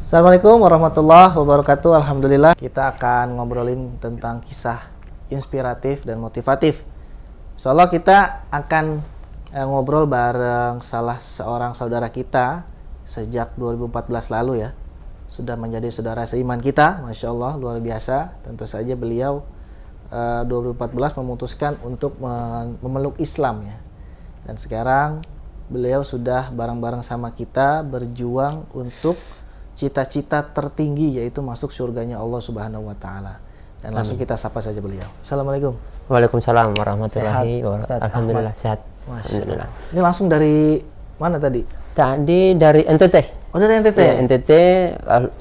Assalamualaikum warahmatullahi wabarakatuh. Alhamdulillah, kita akan ngobrolin tentang kisah inspiratif dan motivatif. Insyaallah kita akan ngobrol bareng salah seorang saudara kita sejak 2014 lalu ya. Sudah menjadi saudara seiman kita, Masya Allah, luar biasa. Tentu saja beliau 2014 memutuskan untuk memeluk Islam ya. Dan sekarang beliau sudah bareng-bareng sama kita berjuang untuk cita-cita tertinggi, yaitu masuk surganya Allah Subhanahu wa taala. Dan langsung kita sapa saja beliau. Assalamualaikum. Waalaikumsalam warahmatullahi wabarakatuh. Alhamdulillah Ahmad. sehat. Alhamdulillah. Ini langsung dari mana tadi? Tadi dari NTT. Oh, dari NTT. Ya, NTT.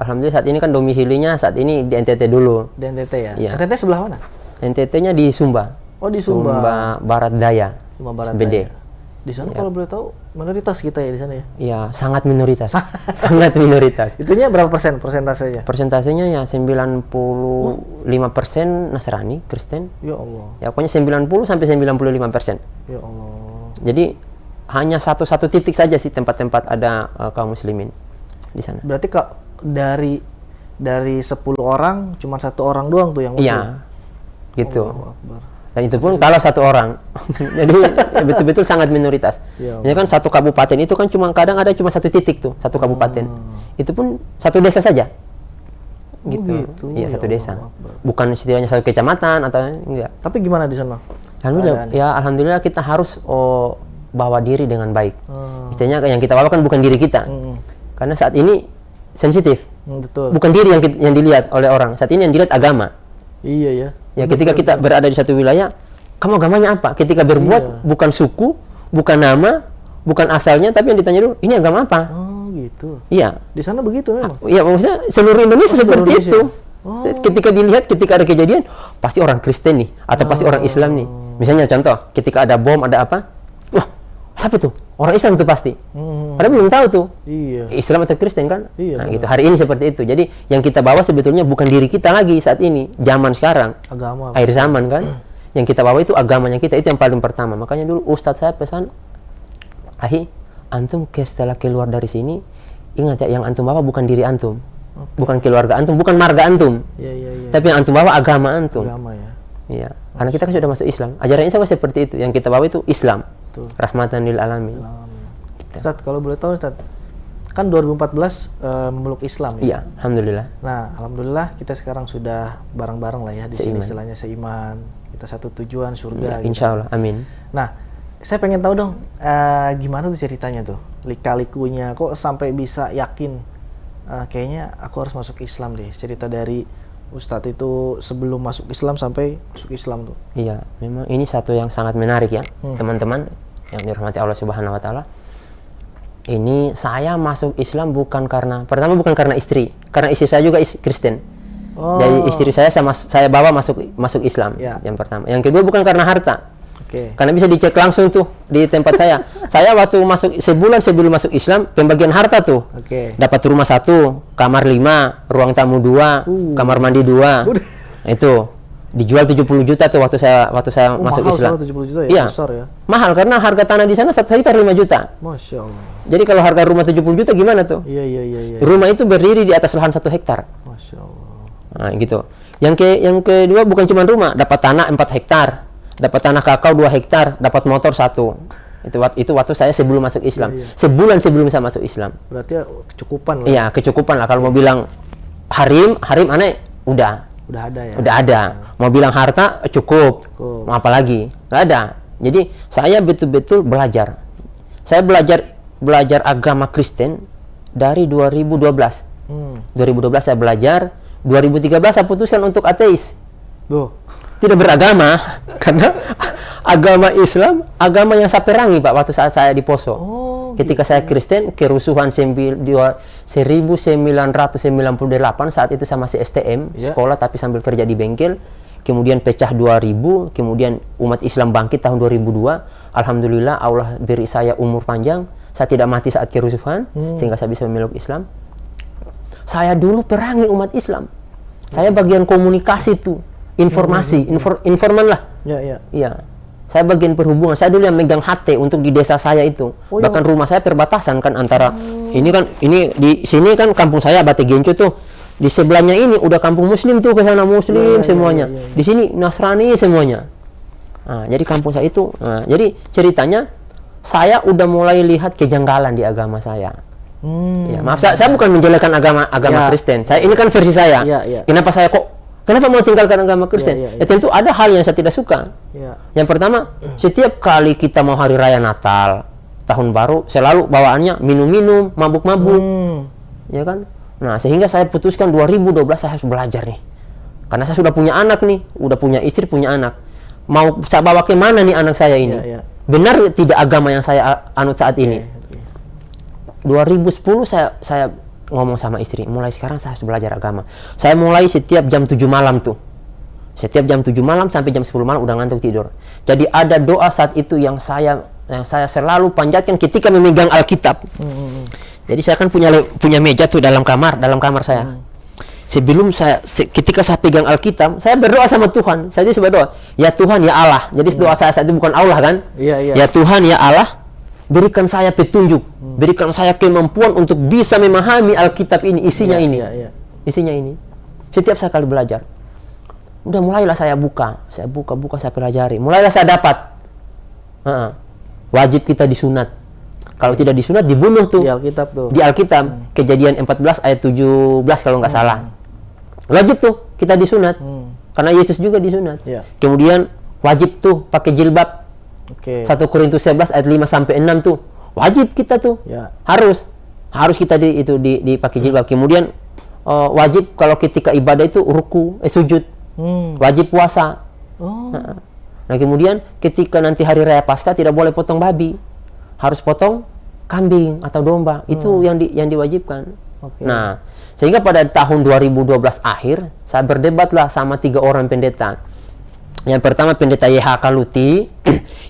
Alhamdulillah saat ini kan domisilinya saat ini di NTT dulu. Di NTT ya. Iya. NTT sebelah mana? NTT-nya di Sumba. Oh, di Sumba. Sumba Barat Daya. Sumba Barat SBD. Daya. Di sana kalau boleh tahu minoritas kita ya di sana ya. Ya, sangat minoritas. Sangat minoritas. Itunya berapa persen persentasenya? Persentasenya ya 95% Nasrani, Kristen. Ya Allah. Ya, pokoknya 90 sampai 95%. Ya Allah. Jadi hanya satu titik saja sih tempat-tempat ada kaum muslimin di sana. Berarti Kak dari 10 orang cuma 1 orang doang tuh yang muslim. Iya. Gitu. Allahu Akbar. Dan itu pun kalau 1 orang. Jadi ya betul-betul sangat minoritas. Ya Ya kan satu kabupaten itu kan kadang ada cuma 1 titik tuh, 1 kabupaten. Itu pun 1 desa saja. Gitu. Iya, Ya 1 desa. Allah Akbar. Bukan istilahnya 1 kecamatan atau enggak. Tapi gimana di sana? Alhamdulillah. Ya alhamdulillah kita harus bawa diri dengan baik. Hmm. Istilahnya yang kita bawa kan bukan diri kita. Karena saat ini sensitif. Betul. Bukan diri yang dilihat oleh orang. Saat ini yang dilihat agama. Iya ya. Ya, ketika kita berada di satu wilayah, kamu agamanya apa? Ketika berbuat bukan suku, bukan nama, bukan asalnya, tapi yang ditanya dulu, ini agama apa? Oh gitu. Iya. Di sana begitu memang. Iya, maksudnya seluruh Indonesia seperti Indonesia. itu. Ketika dilihat, ketika ada kejadian, pasti orang Kristen nih, atau pasti orang Islam nih. Misalnya contoh, ketika ada bom, ada apa? Wah, siapa tuh? Orang Islam tuh pasti. Padahal belum tahu tuh. Iya. Islam atau Kristen kan? Iya, Nah, gitu. Hari ini seperti itu. Jadi yang kita bawa sebetulnya bukan diri kita lagi saat ini, zaman sekarang. Agama. Akhir zaman kan. Yang kita bawa itu agamanya kita, itu yang paling pertama. Makanya dulu Ustadz saya pesan, antum setelah keluar dari sini, ingat ya, yang antum bawa bukan diri antum. Bukan keluarga antum, bukan marga antum. Iya. Tapi yang antum bawa agama antum. Agama ya. Iya. Karena kita kan sudah masuk Islam. Ajaran Islam seperti itu. Yang kita bawa itu Islam. Betul. Rahmatan lil alamin. Ustaz, kalau boleh tahu Ustaz, kan 2014 memeluk Islam ya. Iya, alhamdulillah. Nah, alhamdulillah kita sekarang sudah bareng-bareng lah ya di sini, Seiman. istilahnya seiman. Kita satu tujuan surga. Ya, gitu. insya Allah, amin. Nah, saya pengen tahu dong, gimana tuh ceritanya tuh, lika-likunya, kok sampai bisa yakin, kayaknya aku harus masuk Islam deh. Cerita dari Ustadz itu sebelum masuk Islam sampai masuk Islam tuh. Iya, memang ini satu yang sangat menarik ya, teman-teman yang dirahmati Allah Subhanahu wa taala. Ini saya masuk Islam bukan karena karena istri, karena istri saya juga Kristen. Oh. Jadi istri saya sama saya bawa masuk Islam. Ya. Yang pertama. Yang kedua bukan karena harta. Oke. Karena bisa dicek langsung tuh di tempat saya. Saya waktu masuk sebulan sebelum masuk Islam, pembagian harta tuh. Oke. Dapat rumah 1, kamar 5, ruang tamu 2, kamar mandi 2. Itu dijual 70 juta tuh waktu saya masuk mahal Islam. 70 juta ya? Iya. Besar ya? Mahal karena harga tanah di sana 1 hektar 5 juta. Masya Allah. Jadi kalau harga rumah 70 juta gimana tuh? Iya. Rumah itu berdiri di atas lahan 1 hektar. Masya Allah. Nah, gitu. Yang kedua bukan cuma rumah, dapat tanah 4 hektar, dapat tanah kakao 2 hektar, dapat motor 1. Itu waktu saya sebelum masuk Islam. Sebulan sebelum saya masuk Islam. Berarti ya kecukupan lah. Iya, kecukupan lah. Kalau mau bilang harim aneh udah Udah ada ya? udah ada. Mau bilang harta cukup. Mau apa lagi? Nggak ada. Jadi saya betul-betul belajar. Saya belajar agama Kristen dari 2012. 2012 saya belajar. 2013 saya putuskan untuk ateis. Tidak beragama karena agama Islam agama yang saya perangi Pak waktu saat saya di Poso. Ketika saya Kristen, kerusuhan 1998 saat itu saya masih STM, sekolah tapi sambil kerja di bengkel. Kemudian pecah 2000, kemudian umat Islam bangkit tahun 2002. Alhamdulillah Allah beri saya umur panjang. Saya tidak mati saat kerusuhan sehingga saya bisa memeluk Islam. Saya dulu perangi umat Islam. Saya bagian komunikasi tuh, informasi, informan lah. Iya. Saya bagian perhubungan. Saya dulu yang megang HT untuk di desa saya itu. Oh, Bahkan rumah saya perbatasan kan antara ini di sini kan kampung saya Bate Genco tuh. Di sebelahnya ini udah kampung muslim tuh, ke sana muslim semuanya. Di sini Nasrani semuanya. Nah, jadi kampung saya itu. Nah, jadi ceritanya saya udah mulai lihat kejanggalan di agama saya. Ya, maaf, saya bukan menjelekkan agama Kristen. Saya ini kan versi saya. Kenapa mau tinggalkan agama Kristen? Ya tentu ada hal yang saya tidak suka. Yang pertama, setiap kali kita mau hari raya Natal, tahun baru, selalu bawaannya minum-minum, mabuk-mabuk. Ya kan? Nah, sehingga saya putuskan 2012 saya harus belajar nih. Karena saya sudah punya anak nih, udah punya istri, punya anak. Mau saya bawa ke mana nih anak saya ini? Benar tidak agama yang saya anut saat ini? 2010 saya ngomong sama istri, mulai sekarang saya harus belajar agama. Saya mulai setiap jam 7 malam tuh. Setiap jam 7 malam sampai jam 10 malam udah ngantuk tidur. Jadi ada doa saat itu yang saya selalu panjatkan ketika memegang Alkitab. Jadi saya kan punya meja tuh dalam kamar saya. Sebelum ketika saya pegang Alkitab, saya berdoa sama Tuhan. Saya itu berdoa, ya Tuhan, ya Allah. Jadi doa saya saat itu bukan Allah kan? Ya Tuhan, ya Allah, berikan saya petunjuk, berikan saya kemampuan untuk bisa memahami Alkitab ini, isinya ini. Setiap saya kali belajar, udah mulailah saya buka, saya pelajari. Mulailah saya dapat. Wajib kita disunat. Kalau tidak disunat dibunuh tuh. Di Alkitab. Kejadian 14 ayat 17 kalau nggak salah. Wajib tuh kita disunat. Karena Yesus juga disunat. Kemudian wajib tuh pakai jilbab. 1 Korintus 11 ayat 5 sampai 6 tuh. Wajib kita tuh. Harus kita dipakai jilbab. Kemudian wajib kalau ketika ibadah itu sujud. Wajib puasa. Nah, kemudian ketika nanti hari raya Paskah tidak boleh potong babi. Harus potong kambing atau domba. Itu yang diwajibkan. Nah, sehingga pada tahun 2012 akhir saya berdebatlah sama 3 orang pendeta. Yang pertama pendeta YH Kaluti,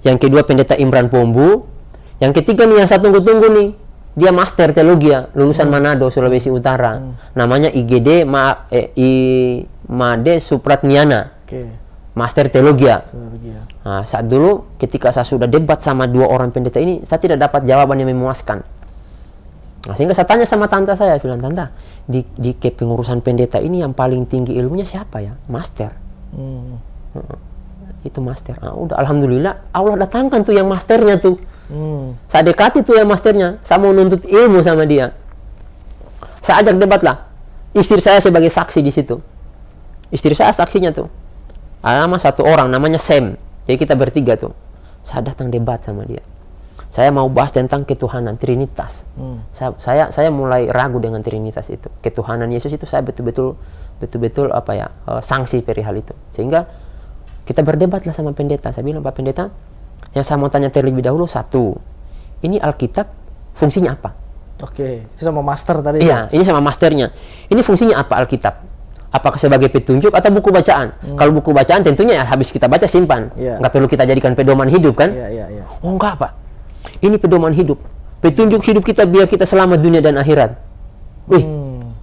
yang kedua pendeta Imran Pombu, yang ketiga nih yang saya tunggu-tunggu nih. Dia master teologi, lulusan Manado, Sulawesi Utara. Namanya IGD Made Supratniana. Master teologi. Nah, saat dulu ketika saya sudah debat sama 2 orang pendeta ini, saya tidak dapat jawaban yang memuaskan. Nah, sehingga saya tanya sama tante saya, bilang, "Tante, di kepengurusan pendeta ini yang paling tinggi ilmunya siapa ya?" Master. Itu master. Nah, udah alhamdulillah Allah datangkan tuh yang masternya tuh. Saya dekati tuh yang masternya. Saya mau nuntut ilmu sama dia. Saya ajak debat lah. Istri saya sebagai saksi di situ. Istri saya saksinya tuh. Nama 1 orang namanya Sam. Jadi kita bertiga tuh. Saya datang debat sama dia. Saya mau bahas tentang ketuhanan Trinitas. Saya mulai ragu dengan Trinitas itu. Ketuhanan Yesus itu saya betul-betul sanksi perihal itu. Sehingga kita berdebatlah sama pendeta. Saya bilang, "Pak Pendeta, yang saya mau tanya terlebih dahulu, 1. Ini Alkitab fungsinya apa?" Itu sama master tadi. Iya, ini sama masternya. Ini fungsinya apa Alkitab? Apakah sebagai petunjuk atau buku bacaan? Kalau buku bacaan tentunya ya habis kita baca simpan. Nggak perlu kita jadikan pedoman hidup kan? Oh enggak Pak. Ini pedoman hidup. Petunjuk hidup kita biar kita selamat dunia dan akhirat. Wih,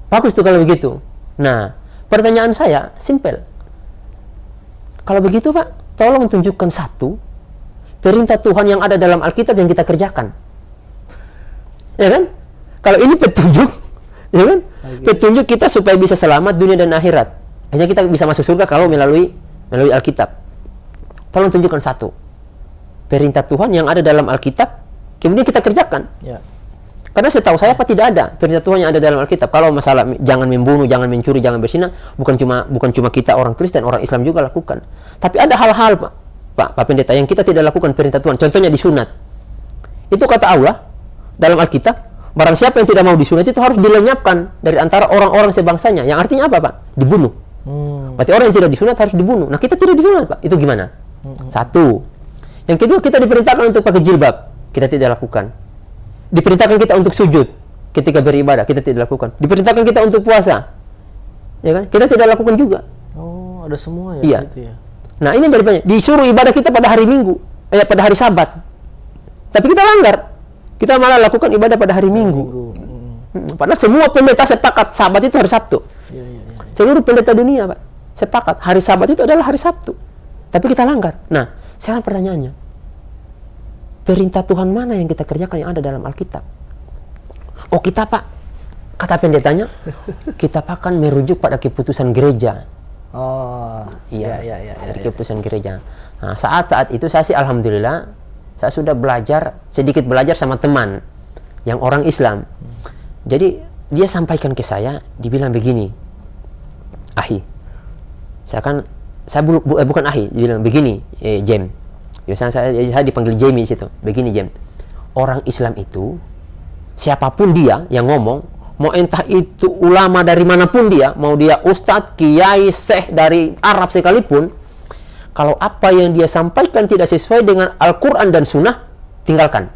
bagus tuh kalau begitu. Nah, pertanyaan saya simpel. Kalau begitu Pak, tolong tunjukkan 1 perintah Tuhan yang ada dalam Alkitab yang kita kerjakan. Ya kan? Kalau ini petunjuk, ya kan? Petunjuk kita supaya bisa selamat dunia dan akhirat. Hanya kita bisa masuk surga kalau melalui Alkitab. Tolong tunjukkan 1 perintah Tuhan yang ada dalam Alkitab, kemudian kita kerjakan. Karena setahu saya tidak ada perintah Tuhan yang ada dalam Alkitab. Kalau masalah jangan membunuh, jangan mencuri, jangan berzina, bukan cuma kita orang Kristen, orang Islam juga lakukan. Tapi ada hal-hal Pak Pendeta yang kita tidak lakukan perintah Tuhan. Contohnya disunat. Itu kata Allah dalam Alkitab. Barang siapa yang tidak mau disunat itu harus dilenyapkan dari antara orang-orang sebangsanya. Yang artinya apa Pak? Dibunuh. Berarti orang yang tidak disunat harus dibunuh. Nah, kita tidak disunat Pak. Itu gimana? 1. Yang kedua, kita diperintahkan untuk pakai jilbab. Kita tidak lakukan. Diperintahkan kita untuk sujud ketika beribadah. Kita tidak lakukan. Diperintahkan kita untuk puasa. Ya kan? Kita tidak lakukan juga. Oh, ada semua ya? Iya. Gitu ya? Nah, ini dari banyak. Disuruh ibadah kita pada hari Minggu. Pada hari Sabat. Tapi kita langgar. Kita malah lakukan ibadah pada hari Minggu. Padahal semua pendeta sepakat Sabat itu hari Sabtu. Seluruh pendeta dunia Pak sepakat hari Sabat itu adalah hari Sabtu. Tapi kita langgar. Nah, Sekarang pertanyaannya, perintah Tuhan mana yang kita kerjakan yang ada dalam Alkitab? Oh kita Pak, kata pendetanya, kita akan merujuk pada keputusan gereja. Oh, Iya, dari keputusan gereja. Nah, saat itu saya sih alhamdulillah, saya sudah sedikit belajar sama teman yang orang Islam. Jadi dia sampaikan ke saya, dibilang begini, Ahi, bukan Ahi, dibilang begini, Jem. Biasanya saya dipanggil Jamie situ. Begini Jem, orang Islam itu siapapun dia yang ngomong, mau entah itu ulama dari manapun dia, mau dia ustadz, kiai, syekh dari Arab sekalipun, kalau apa yang dia sampaikan tidak sesuai dengan Al-Quran dan Sunnah, tinggalkan.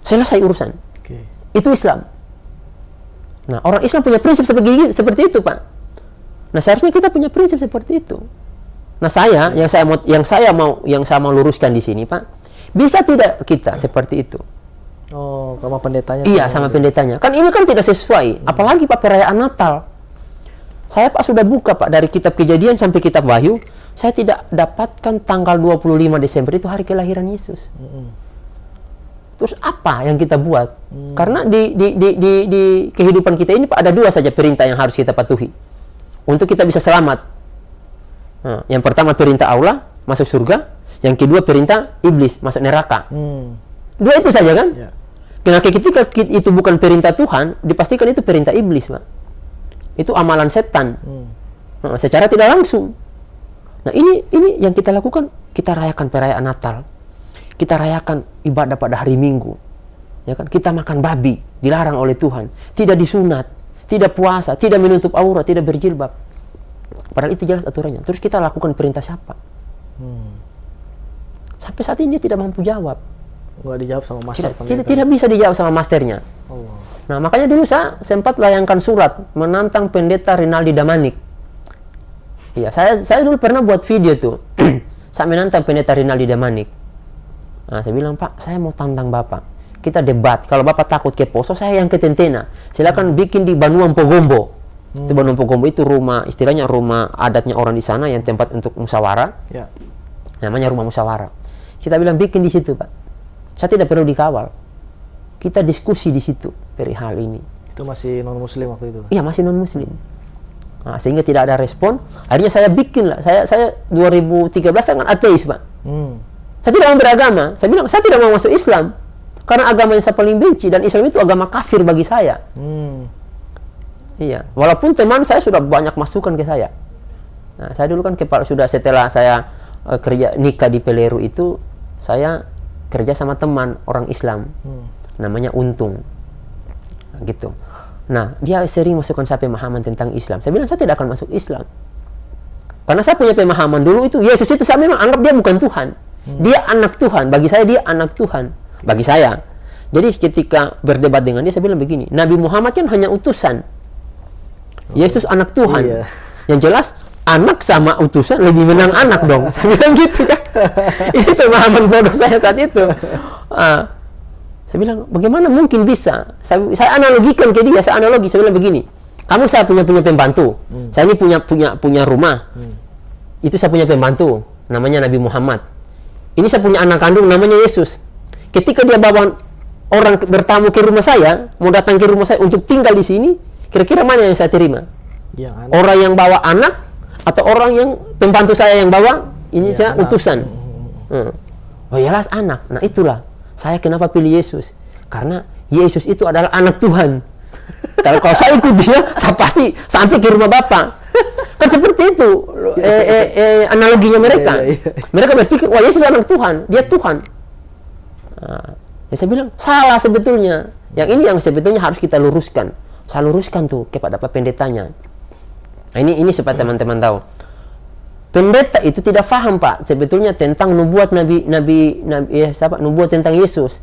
Selesai urusan. Okay. Itu Islam. Nah, orang Islam punya prinsip seperti itu, Pak. Nah, seharusnya kita punya prinsip seperti itu. Nah, yang saya mau luruskan di sini, Pak, bisa tidak kita seperti itu? Oh, sama pendetanya. Iya, sama pendetanya. Kan ini kan tidak sesuai. Apalagi Pak perayaan Natal. Saya Pak sudah buka Pak dari kitab Kejadian sampai kitab Wahyu. Saya tidak dapatkan tanggal 25 Desember itu hari kelahiran Yesus. Terus apa yang kita buat? Karena di kehidupan kita ini Pak ada dua saja perintah yang harus kita patuhi untuk kita bisa selamat. Nah, yang pertama perintah Allah masuk surga, yang kedua perintah iblis masuk neraka. Dua itu saja kan? Yeah. Karena ketika itu bukan perintah Tuhan, dipastikan itu perintah iblis, Pak. Itu amalan setan. Nah, secara tidak langsung. Nah, ini yang kita lakukan, kita rayakan perayaan Natal. Kita rayakan ibadah pada hari Minggu. Ya kan? Kita makan babi, dilarang oleh Tuhan. Tidak disunat, tidak puasa, tidak menutup aurat, tidak berjilbab. Padahal itu jelas aturannya. Terus kita lakukan perintah siapa? Sampai saat ini dia tidak mampu jawab. Nggak dijawab sama master. Tidak bisa dijawab sama masternya. Nah, makanya dulu saya sempat layangkan surat menantang pendeta Rinaldi Damanik. Iya, saya dulu pernah buat video tuh. Saya menantang pendeta Rinaldi Damanik. Nah, saya bilang, Pak, saya mau tantang Bapak. Kita debat. Kalau Bapak takut ke Poso, saya yang ke Tentena. Silakan bikin di Banuang Pogombo. Itu Banuang Pogombo itu rumah, istilahnya rumah adatnya orang di sana yang tempat untuk musyawarah. Ya. Namanya rumah musyawarah. Kita bilang bikin di situ, Pak. Saya tidak perlu dikawal. Kita diskusi di situ perihal ini. Itu masih non-muslim waktu itu? Iya, masih non-muslim. Nah, sehingga tidak ada respon. Akhirnya saya bikin lah. Saya 2013 sangat ateis, Pak. Saya tidak mau beragama. Saya bilang, saya tidak mau masuk Islam. Karena agama yang saya paling benci. Dan Islam itu agama kafir bagi saya. Iya. Walaupun teman saya sudah banyak masukan ke saya. Nah, saya dulu kan setelah saya kerja nikah di Peleru itu, saya kerja sama teman orang Islam. Namanya Untung. Nah, gitu. Nah, dia sering masukkan saya pemahaman tentang Islam. Saya bilang, saya tidak akan masuk Islam. Karena saya punya pemahaman dulu itu, Yesus itu saya memang anggap dia bukan Tuhan. Dia anak Tuhan. Bagi saya dia anak Tuhan. Bagi saya. Jadi ketika berdebat dengan dia, saya bilang begini, Nabi Muhammad kan hanya utusan. Yesus anak Tuhan. Iya. Yang jelas, anak sama utusan lebih menang anak dong. Saya bilang gitu kan. Ini pemahaman bodoh saya saat itu. Saya bilang, bagaimana mungkin bisa? Saya analogikan ke dia, saya bilang begini, kamu saya punya pembantu, saya ini punya rumah, itu saya punya pembantu, namanya Nabi Muhammad. Ini saya punya anak kandung, namanya Yesus. Ketika dia bawa orang bertamu ke rumah saya, mau datang ke rumah saya untuk tinggal di sini, kira-kira mana yang saya terima? Orang yang bawa anak, atau orang yang pembantu saya yang bawa, ini saya anak. Utusan. Oh jelas anak. Nah itulah. Saya kenapa pilih Yesus? Karena Yesus itu adalah anak Tuhan. Kalau saya ikut dia, saya pasti sampai ke rumah Bapak. Kan seperti itu analoginya mereka. Mereka berpikir, wah Yesus anak Tuhan, dia Tuhan. Nah, ya saya bilang, salah sebetulnya. Yang ini yang sebetulnya harus kita luruskan. Saya luruskan tuh kepada Pak pendetanya. Nah, ini supaya teman-teman tahu. Pendeta itu tidak paham Pak sebetulnya tentang nubuat nubuat tentang Yesus.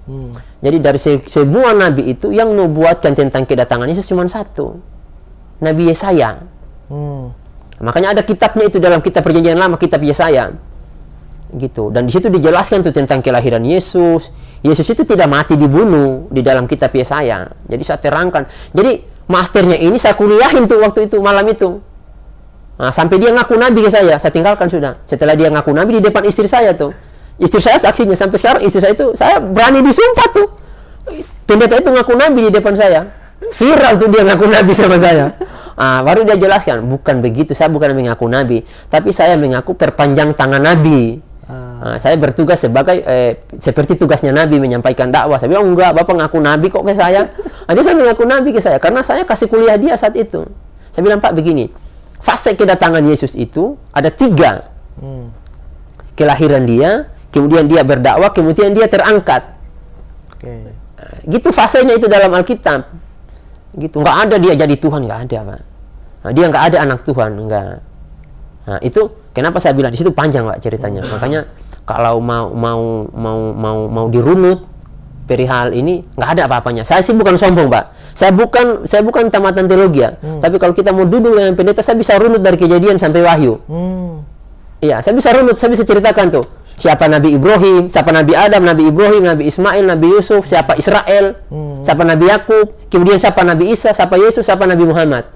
Jadi dari semua nabi itu yang nubuatkan tentang kedatangan Yesus cuma satu, Nabi Yesaya. Makanya ada kitabnya itu dalam kitab Perjanjian Lama, kitab Yesaya. Gitu. Dan di situ dijelaskan tuh tentang kelahiran Yesus. Yesus itu tidak mati dibunuh di dalam kitab Yesaya. Jadi saya terangkan. Jadi masternya ini saya kuliahin tuh waktu itu malam itu. Nah, sampai dia ngaku nabi ke saya tinggalkan sudah. Setelah dia ngaku nabi di depan istri saya tuh, Istri saya saksinya, sampai sekarang istri saya itu, saya berani disumpah tuh. Pendeta itu ngaku nabi di depan saya. Viral tuh dia ngaku nabi sama saya. Baru dia jelaskan, bukan begitu, saya bukan mengaku nabi, tapi saya mengaku perpanjang tangan nabi. Saya bertugas sebagai seperti tugasnya nabi menyampaikan dakwah. Saya bilang, enggak, Bapak ngaku nabi kok ke saya. Dia saya mengaku nabi ke saya karena saya kasih kuliah dia saat itu. Saya bilang, Pak, begini, fase kedatangan Yesus itu ada 3. Kelahiran dia, kemudian dia berdakwah, kemudian dia terangkat. Gitu fasenya itu dalam Alkitab. Gitu, nggak ada dia jadi Tuhan, nggak ada, Pak. Dia nggak ada anak Tuhan, nggak. Itu kenapa saya bilang di situ panjang, Pak, ceritanya. Makanya kalau mau dirunut perihal ini nggak ada apa-apanya. Saya sih bukan sombong, Pak. Saya bukan tamatan teologi ya. Tapi kalau kita mau duduk dengan pendeta, saya bisa runut dari Kejadian sampai Wahyu. Iya, saya bisa runut, saya bisa ceritakan tuh. Siapa Nabi Ibrahim, siapa Nabi Adam, Nabi Ibrahim, Nabi Ismail, Nabi Yusuf, siapa Israel, siapa Nabi Yakub, kemudian siapa Nabi Isa, siapa Yesus, siapa Nabi Muhammad.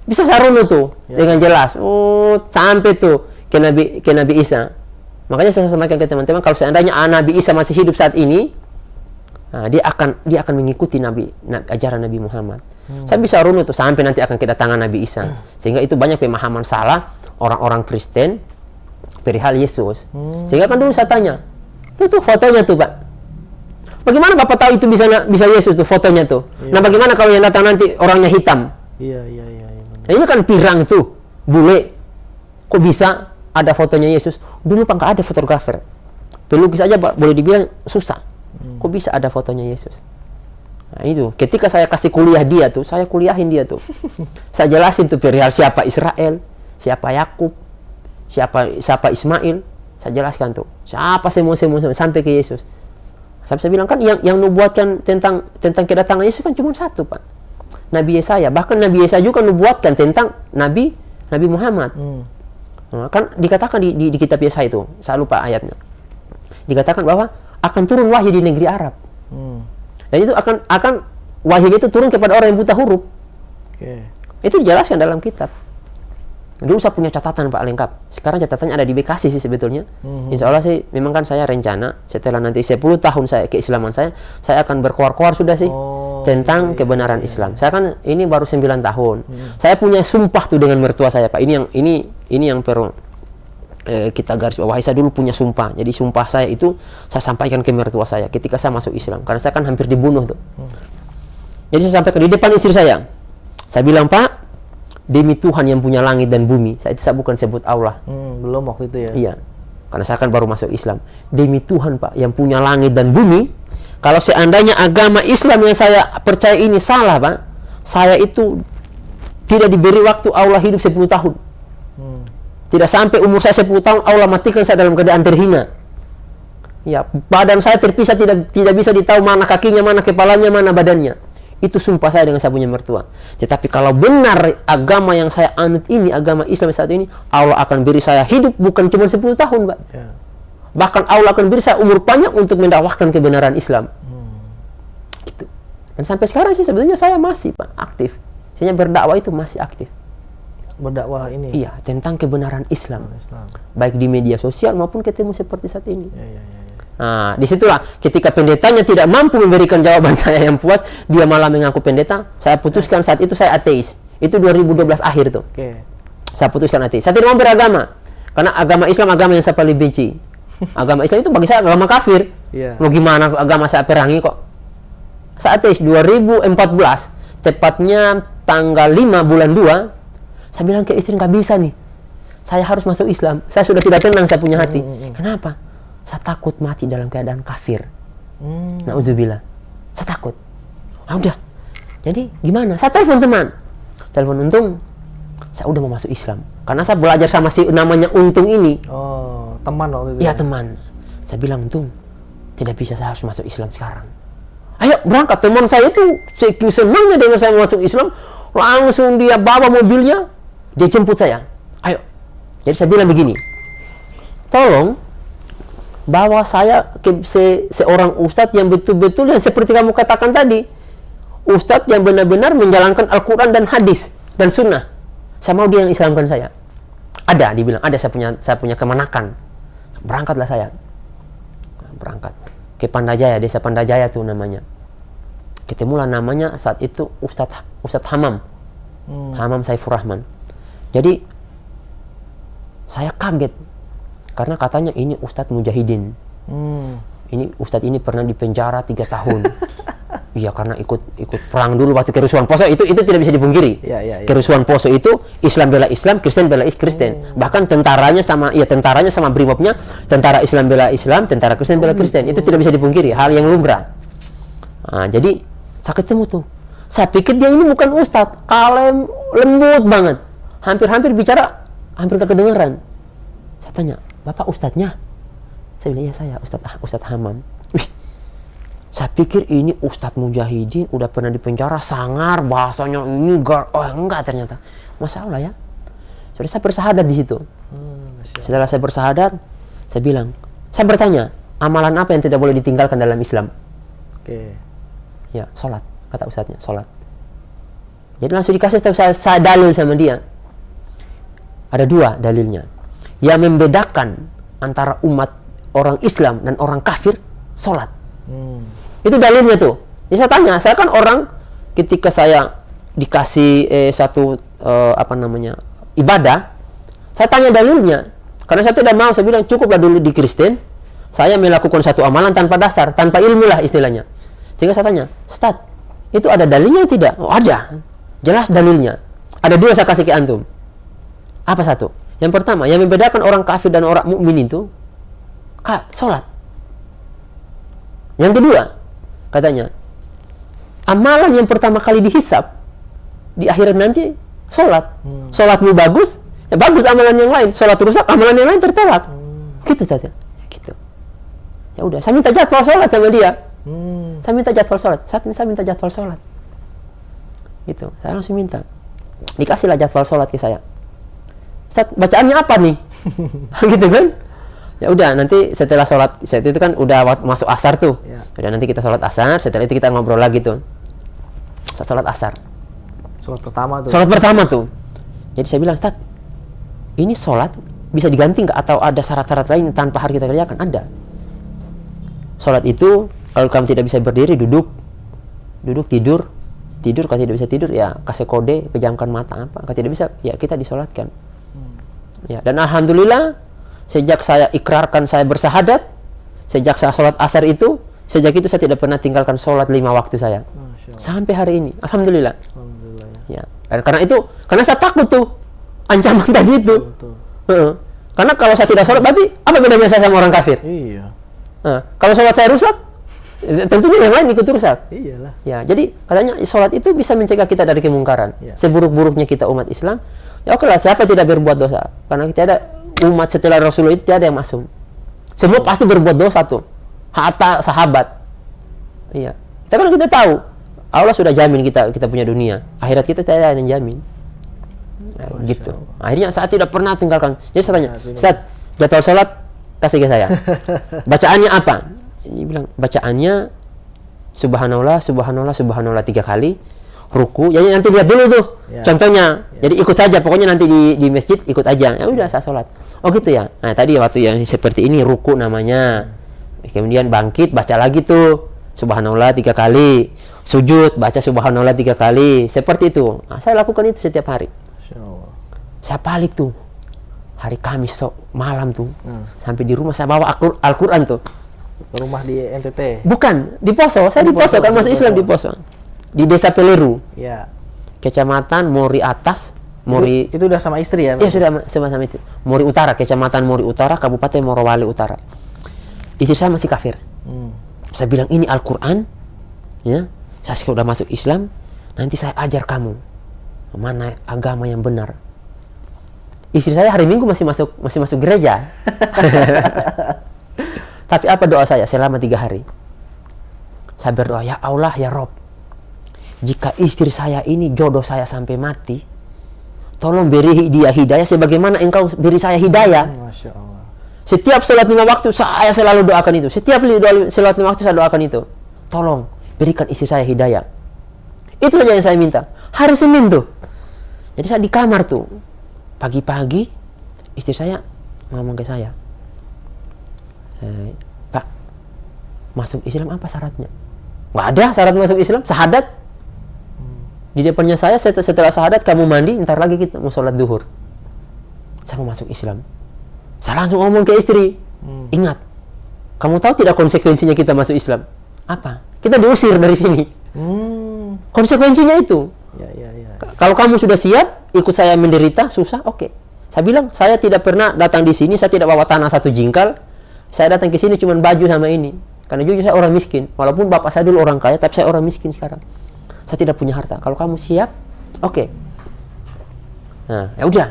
Bisa saya runut tuh dengan jelas. Sampai tuh ke Nabi Isa. Makanya saya sampaikan ke teman-teman, kalau seandainya Nabi Isa masih hidup saat ini, dia akan mengikuti ajaran Nabi Muhammad. Saya bisa runut tuh sampai nanti akan kedatangan Nabi Isa. Sehingga itu banyak pemahaman salah orang-orang Kristen perihal Yesus. Sehingga kan dulu saya tanya, tuh fotonya tuh, Pak. Bagaimana Bapak tahu itu bisa Yesus tuh fotonya tuh? Nah, bagaimana kalau yang datang nanti orangnya hitam? Iya. Nah, ini kan pirang tuh, bule. Kok bisa ada fotonya Yesus? Dulu Pak nggak ada fotografer. Pelukis aja, Pak, boleh dibilang susah. Kok bisa ada fotonya Yesus? Nah, itu. Ketika saya kasih kuliah dia tuh, saya kuliahin dia tuh. Saya jelasin tuh perihal siapa Israel, siapa Yakub, siapa Ismail. Saya jelaskan tuh. Siapa semua sampai ke Yesus. Sampai saya bilang kan yang nubuatkan tentang kedatangan Yesus kan cuma satu, Pak. Nabi Yesaya. Bahkan Nabi Yesaya juga nubuatkan tentang Nabi Muhammad. Kan dikatakan di kitab Yesaya itu, saya lupa ayatnya. Dikatakan bahwa akan turun wahyu di negeri Arab. Dan itu akan wahyu itu turun kepada orang yang buta huruf. Itu dijelaskan dalam kitab. Dulu saya punya catatan, Pak, lengkap. Sekarang catatannya ada di Bekasi sih sebetulnya. Insya Allah sih, memang kan saya rencana setelah nanti 10 tahun saya keislaman saya akan berkoar-koar sudah sih tentang kebenaran Islam. Saya kan ini baru 9 tahun. Saya punya sumpah tuh dengan mertua saya, Pak. Ini yang perlu kita garis bawahi. Saya dulu punya sumpah. Jadi sumpah saya itu saya sampaikan ke mertua saya ketika saya masuk Islam. Karena saya kan hampir dibunuh tuh. Jadi saya sampaikan di depan istri saya. Saya bilang, Pak, demi Tuhan yang punya langit dan bumi. Saya bukan sebut Allah. Belum waktu itu ya? Iya. Karena saya kan baru masuk Islam. Demi Tuhan, Pak, yang punya langit dan bumi, kalau seandainya agama Islam yang saya percaya ini salah, Pak, saya itu tidak diberi waktu Allah hidup 10 tahun. Tidak sampai umur saya 10 tahun, Allah matikan saya dalam keadaan terhina. Ya, badan saya terpisah, tidak bisa ditahu mana kakinya, mana kepalanya, mana badannya. Itu sumpah saya dengan saya punya mertua. Tetapi kalau benar agama yang saya anut ini, agama Islam saat ini, Allah akan beri saya hidup bukan cuma 10 tahun, Pak. Bahkan Allah akan beri saya umur panjang untuk mendakwahkan kebenaran Islam. Gitu. Dan sampai sekarang sih sebetulnya saya masih, Pak, aktif. Saya berdakwah itu masih aktif. Berdakwah ini? Iya, tentang kebenaran Islam. Baik di media sosial maupun ketemu seperti saat ini. Nah, disitulah ketika pendetanya tidak mampu memberikan jawaban saya yang puas, dia malah mengaku pendeta. Saya putuskan saat itu saya ateis. Itu 2012 akhir tuh. Saya putuskan ateis. Saya tidak mau beragama. Karena agama Islam agama yang saya paling benci. Agama Islam itu bagi saya agama kafir. Mau gimana agama saya perangi kok. Saya ateis 2014, tepatnya tanggal 5 bulan 2, saya bilang ke istri, nggak bisa nih. Saya harus masuk Islam. Saya sudah tidak tenang, saya punya hati. Kenapa? Saya takut mati dalam keadaan kafir. Nauzubillah. Saya takut. Udah. Jadi gimana? Saya telepon teman. Telepon Untung. Saya udah mau masuk Islam. Karena saya belajar sama si namanya Untung ini. Teman waktu itu? Iya, teman. Saya bilang, Untung, tidak bisa, saya harus masuk Islam sekarang. Ayo berangkat. Teman saya itu senangnya dengan saya masuk Islam. Langsung dia bawa mobilnya. Dia jemput saya. Ayo. Jadi saya bilang begini. Tolong bawa saya ke seorang ustadz yang betul-betul yang seperti kamu katakan tadi, ustadz yang benar-benar menjalankan Al-Quran dan hadis dan sunnah. Saya mau dia yang Islamkan saya. Ada, dibilang ada, saya punya kemanakan. Berangkatlah saya. berangkat ke Pandajaya, desa Pandajaya tuh namanya. Ketemulah namanya saat itu Ustadz Hamam, Hamam Saifur Rahman. Jadi saya kaget karena katanya ini Ustadz Mujahidin. Ini Ustadz ini pernah dipenjara 3 tahun. Iya, karena ikut perang dulu waktu kerusuhan Poso, itu tidak bisa dipungkiri. Kerusuhan Poso itu Islam bela Islam, Kristen bela Kristen. Bahkan tentaranya sama Brimobnya, tentara Islam bela Islam, tentara Kristen bela Kristen. Itu tidak bisa dipungkiri, hal yang lumrah. Nah, jadi saya ketemu tuh. Saya pikir dia ini bukan Ustadz, kalem, lembut banget. Hampir bicara, hampir gak kedengeran. Saya tanya, Bapak Ustadznya? Saya bilang, iya saya, Ustadz Hamam. Wih, saya pikir ini Ustadz Mujahidin, udah pernah dipenjara, sangar, bahasanya ini, enggak ternyata. Masalah ya. Sudah saya bersahadat di situ. Setelah saya bersahadat, saya bilang, saya bertanya, amalan apa yang tidak boleh ditinggalkan dalam Islam? Ya, sholat, kata Ustadznya, sholat. Jadi langsung dikasih tahu saya dalil sama dia. Ada 2 dalilnya. Yang membedakan antara umat orang Islam dan orang kafir, sholat. Itu dalilnya tuh. Ya, saya tanya, saya kan orang ketika saya dikasih ibadah, saya tanya dalilnya. Karena saya tidak mau, saya bilang cukuplah dulu di Kristen, saya melakukan satu amalan tanpa dasar, tanpa ilmu lah istilahnya. Sehingga saya tanya, Ustaz, itu ada dalilnya tidak? Oh, ada. Jelas dalilnya. Ada 2 saya kasih ke antum. Apa satu? Yang pertama, yang membedakan orang kafir dan orang mukmin itu, sholat. Yang kedua, katanya, amalan yang pertama kali dihisab di akhirat nanti, sholat. Sholatmu bagus, ya bagus amalan yang lain. Sholat rusak, amalan yang lain tertolak. Gitu tadi. Gitu. Ya udah, saya minta jadwal sholat sama dia. Saya minta jadwal sholat. Saya minta jadwal sholat. Gitu. Saya langsung minta. Dikasihlah jadwal sholat ke saya. Ustaz, bacaannya apa nih? Gitu kan? Ya udah, nanti setelah sholat, saat itu kan udah masuk asar tuh. Udah, nanti kita sholat asar, setelah itu kita ngobrol lagi tuh. Sholat asar. Sholat pertama tuh. Sholat pertama tuh. Jadi saya bilang, Ustaz, ini sholat bisa diganti nggak? Atau ada syarat-syarat lain tanpa harus kita kerjakan? Ada. Sholat itu, kalau kamu tidak bisa berdiri, duduk, tidur, kalau tidak bisa tidur, ya kasih kode, pejamkan mata apa. Kalau tidak bisa, ya kita disolatkan. Ya, dan alhamdulillah, sejak saya ikrarkan saya bersahadat, sejak saya sholat asar itu, sejak itu saya tidak pernah tinggalkan sholat 5 waktu saya. Sampai hari ini, alhamdulillah. Ya, dan karena saya takut tuh ancaman tadi itu. Karena kalau saya tidak sholat, berarti apa bedanya saya sama orang kafir? Iya. Kalau sholat saya rusak, tentunya yang lain ikut rusak. Iyalah. Ya, jadi katanya sholat itu bisa mencegah kita dari kemungkaran. Seburuk-buruknya kita umat Islam, ya oke lah, siapa tidak berbuat dosa? Karena kita ada umat setelah Rasulullah itu tidak ada yang masuk. Semua pasti berbuat dosa tuh. Hatta sahabat. Iya. Kita tahu Allah sudah jamin kita punya dunia. Akhirat kita tidak ada yang jamin. Nah, gitu. Akhirnya saya tidak pernah tinggalkan. Jadi saya tanya, Ustaz, jadwal sholat kasih ke saya. Bacaannya apa? Dia bilang, bacaannya subhanallah 3 kali. Ruku, jadi nanti lihat dulu tuh contohnya. Jadi ikut saja, pokoknya nanti di masjid ikut aja. Ya udah, saya sholat. Oh gitu ya. Nah tadi waktu yang seperti ini ruku namanya. Kemudian bangkit, baca lagi tuh subhanallah 3 kali. Sujud, baca subhanallah 3 kali. Seperti itu. Nah, saya lakukan itu setiap hari. Saya balik tuh hari Kamis malam tuh. Sampai di rumah saya bawa Al-Quran tuh. Rumah di NTT? Bukan, di Poso. Saya di Poso, kan masuk Islam di Poso. Di Desa Peleru, Kecamatan Mori Atas, Itu udah sama istri ya? Iya, sudah sama itu. Mori Utara, Kecamatan Mori Utara, Kabupaten Morowali Utara. Istri saya masih kafir. Saya bilang, ini Al-Quran, ya, saya sudah masuk Islam, nanti saya ajar kamu mana agama yang benar. Istri saya hari Minggu masih masuk gereja. Tapi apa doa saya selama 3 hari? Saya berdoa, ya Allah, ya Rob, jika istri saya ini jodoh saya sampai mati, tolong beri dia hidayah sebagaimana engkau beri saya hidayah. Masya Allah. Setiap sholat 5 waktu saya selalu doakan itu. Setiap sholat 5 waktu saya doakan itu. Tolong berikan istri saya hidayah. Itu saja yang saya minta. Hari Senin tuh. Jadi saya di kamar tuh. Pagi-pagi istri saya ngomong ke saya, Pak, masuk Islam apa syaratnya? Nggak ada syarat masuk Islam, syahadat. Di depannya saya, setelah syahadat kamu mandi, ntar lagi kita mau sholat duhur. Saya mau masuk Islam. Saya langsung ngomong ke istri, ingat, kamu tahu tidak konsekuensinya kita masuk Islam? Apa? Kita diusir dari sini. Konsekuensinya itu. Ya. Kalau kamu sudah siap, ikut saya menderita, susah, oke. Saya bilang, saya tidak pernah datang di sini, saya tidak bawa tanah satu jingkal. Saya datang ke sini cuma baju sama ini. Karena jujur saya orang miskin. Walaupun bapak saya dulu orang kaya, tapi saya orang miskin sekarang. Saya tidak punya harta. Kalau kamu siap, oke. Nah, ya udah.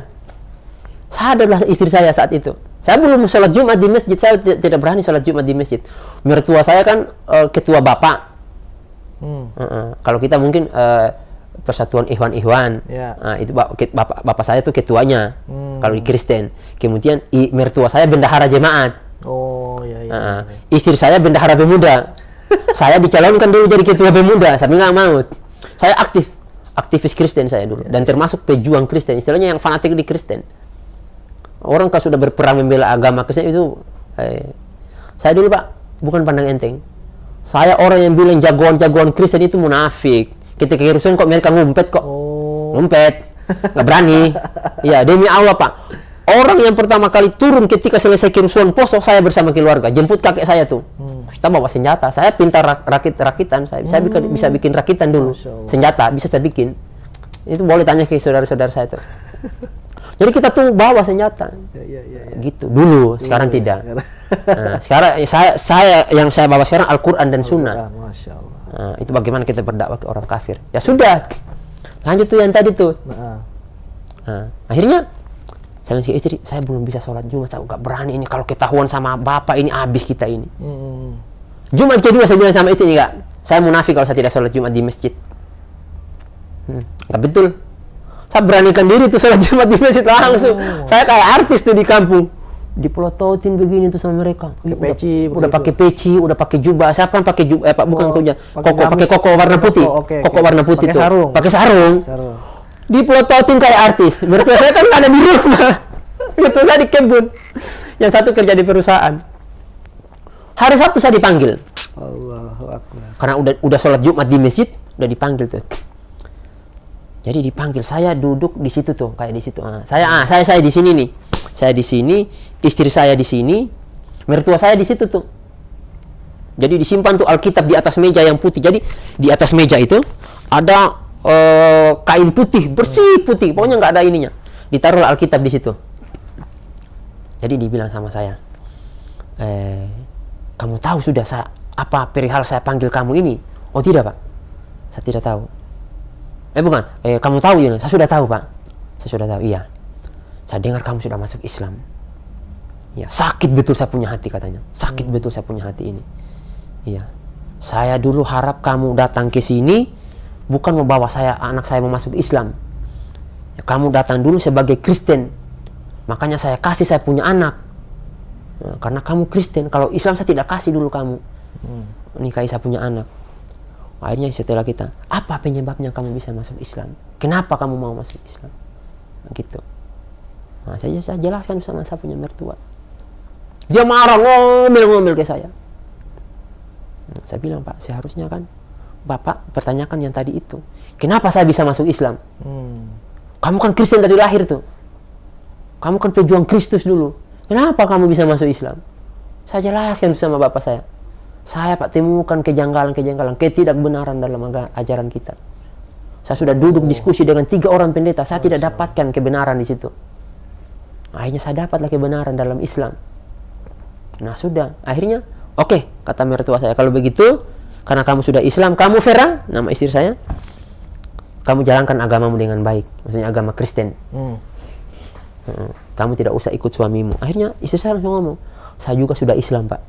Sadarlah istri saya saat itu. Saya belum sholat Jumat di masjid. Saya tidak berani sholat Jumat di masjid. Mertua saya kan ketua bapak. Kalau kita mungkin Persatuan Ikhwan-Ikhwan. Ya. Nah, itu bapak saya itu ketuanya. Kalau di Kristen. Kemudian mertua saya bendahara jemaat. Oh, ya. Istri saya bendahara pemuda. Saya dicalonkan dulu jadi ketua pemuda, tapi nggak mau. Saya aktivis Kristen saya dulu, dan termasuk pejuang Kristen, istilahnya yang fanatik di Kristen. Orang kalau sudah berperang membela agama Kristen itu, saya dulu Pak, bukan pandang enteng. Saya orang yang bilang jagoan-jagoan Kristen itu munafik. Ketika kerusuhan kok mereka ngumpet kok, ngumpet, nggak berani. Ya demi Allah Pak. Orang yang pertama kali turun ketika selesai kerusuhan Poso, saya bersama keluarga, jemput kakek saya tuh. Kita bawa senjata, saya pintar rakitan, saya bisa bikin rakitan dulu. Senjata, bisa saya bikin. Itu boleh tanya ke saudara-saudara saya tuh. Jadi kita tuh bawa senjata. Ya. Gitu, dulu, sekarang tidak. Nah, sekarang yang saya bawa sekarang Al-Quran dan Sunnah. Masya Allah. Nah, itu bagaimana kita berdakwah ke orang kafir. Ya sudah, lanjut tuh yang tadi tuh. Nah, akhirnya saya bilang istri, saya belum bisa sholat Jumat, saya nggak berani ini. Kalau ketahuan sama bapak ini, habis kita ini. Jumat kedua saya bilang sama istri, enggak, saya munafik kalau saya tidak sholat Jumat di masjid. Nggak betul. Saya beranikan diri tuh sholat Jumat di masjid langsung. Saya kayak artis tuh di kampung. Dipelototin begini tuh sama mereka. Udah pakai peci, udah pakai jubah. Siapa kan pakai jubah? Bukan pakai koko warna putih. Koko warna putih tuh. Pakai sarung. Dipelototin kayak artis. Mertua saya kan ada di rumah. Mertua saya di kebun. Yang satu kerja di perusahaan. Hari Sabtu saya dipanggil. Allahu Akbar. Karena udah sholat Jumat di masjid, udah dipanggil tuh. Jadi dipanggil, saya duduk di situ tuh, kayak di situ. Saya di sini nih. Saya di sini, istri saya di sini, mertua saya di situ tuh. Jadi disimpan tuh Alkitab di atas meja yang putih. Jadi di atas meja itu ada kain putih, bersih putih, pokoknya nggak ada ininya. Ditaruh Alkitab di situ. Jadi dibilang sama saya, kamu tahu sudah apa perihal saya panggil kamu ini? Oh tidak Pak, saya tidak tahu. Bukan, kamu tahu ya? Saya sudah tahu Pak, saya sudah tahu. Iya, saya dengar kamu sudah masuk Islam. Ya, sakit betul saya punya hati katanya. Sakit betul saya punya hati ini. Iya, saya dulu harap kamu datang ke sini bukan membawa anak saya mau masuk Islam. Ya, kamu datang dulu sebagai Kristen. Makanya saya kasih saya punya anak. Nah, karena kamu Kristen, kalau Islam saya tidak kasih dulu kamu. Nikahi saya punya anak. Akhirnya setelah kita, apa penyebabnya kamu bisa masuk Islam? Kenapa kamu mau masuk Islam? Nah, gitu. Nah, saya jelaskan sama saya punya mertua. Dia marah, ngomel ke saya. Nah, saya bilang, Pak, seharusnya kan Bapak pertanyakan yang tadi itu. Kenapa saya bisa masuk Islam? Kamu kan Kristen dari lahir tuh. Kamu kan pejuang Kristus dulu. Kenapa kamu bisa masuk Islam? Saya jelaskan sama Bapak saya. Saya Pak temukan kejanggalan-kejanggalan, ketidakbenaran dalam ajaran kita. Saya sudah duduk diskusi dengan 3 orang pendeta. Saya tidak dapatkan kebenaran di situ. Akhirnya saya dapatlah kebenaran dalam Islam. Nah sudah, akhirnya oke, kata mertua saya, kalau begitu, karena kamu sudah Islam, kamu Vera, nama istri saya, kamu jalankan agamamu dengan baik, maksudnya agama Kristen. Kamu tidak usah ikut suamimu. Akhirnya istri saya langsung ngomong, saya juga sudah Islam Pak.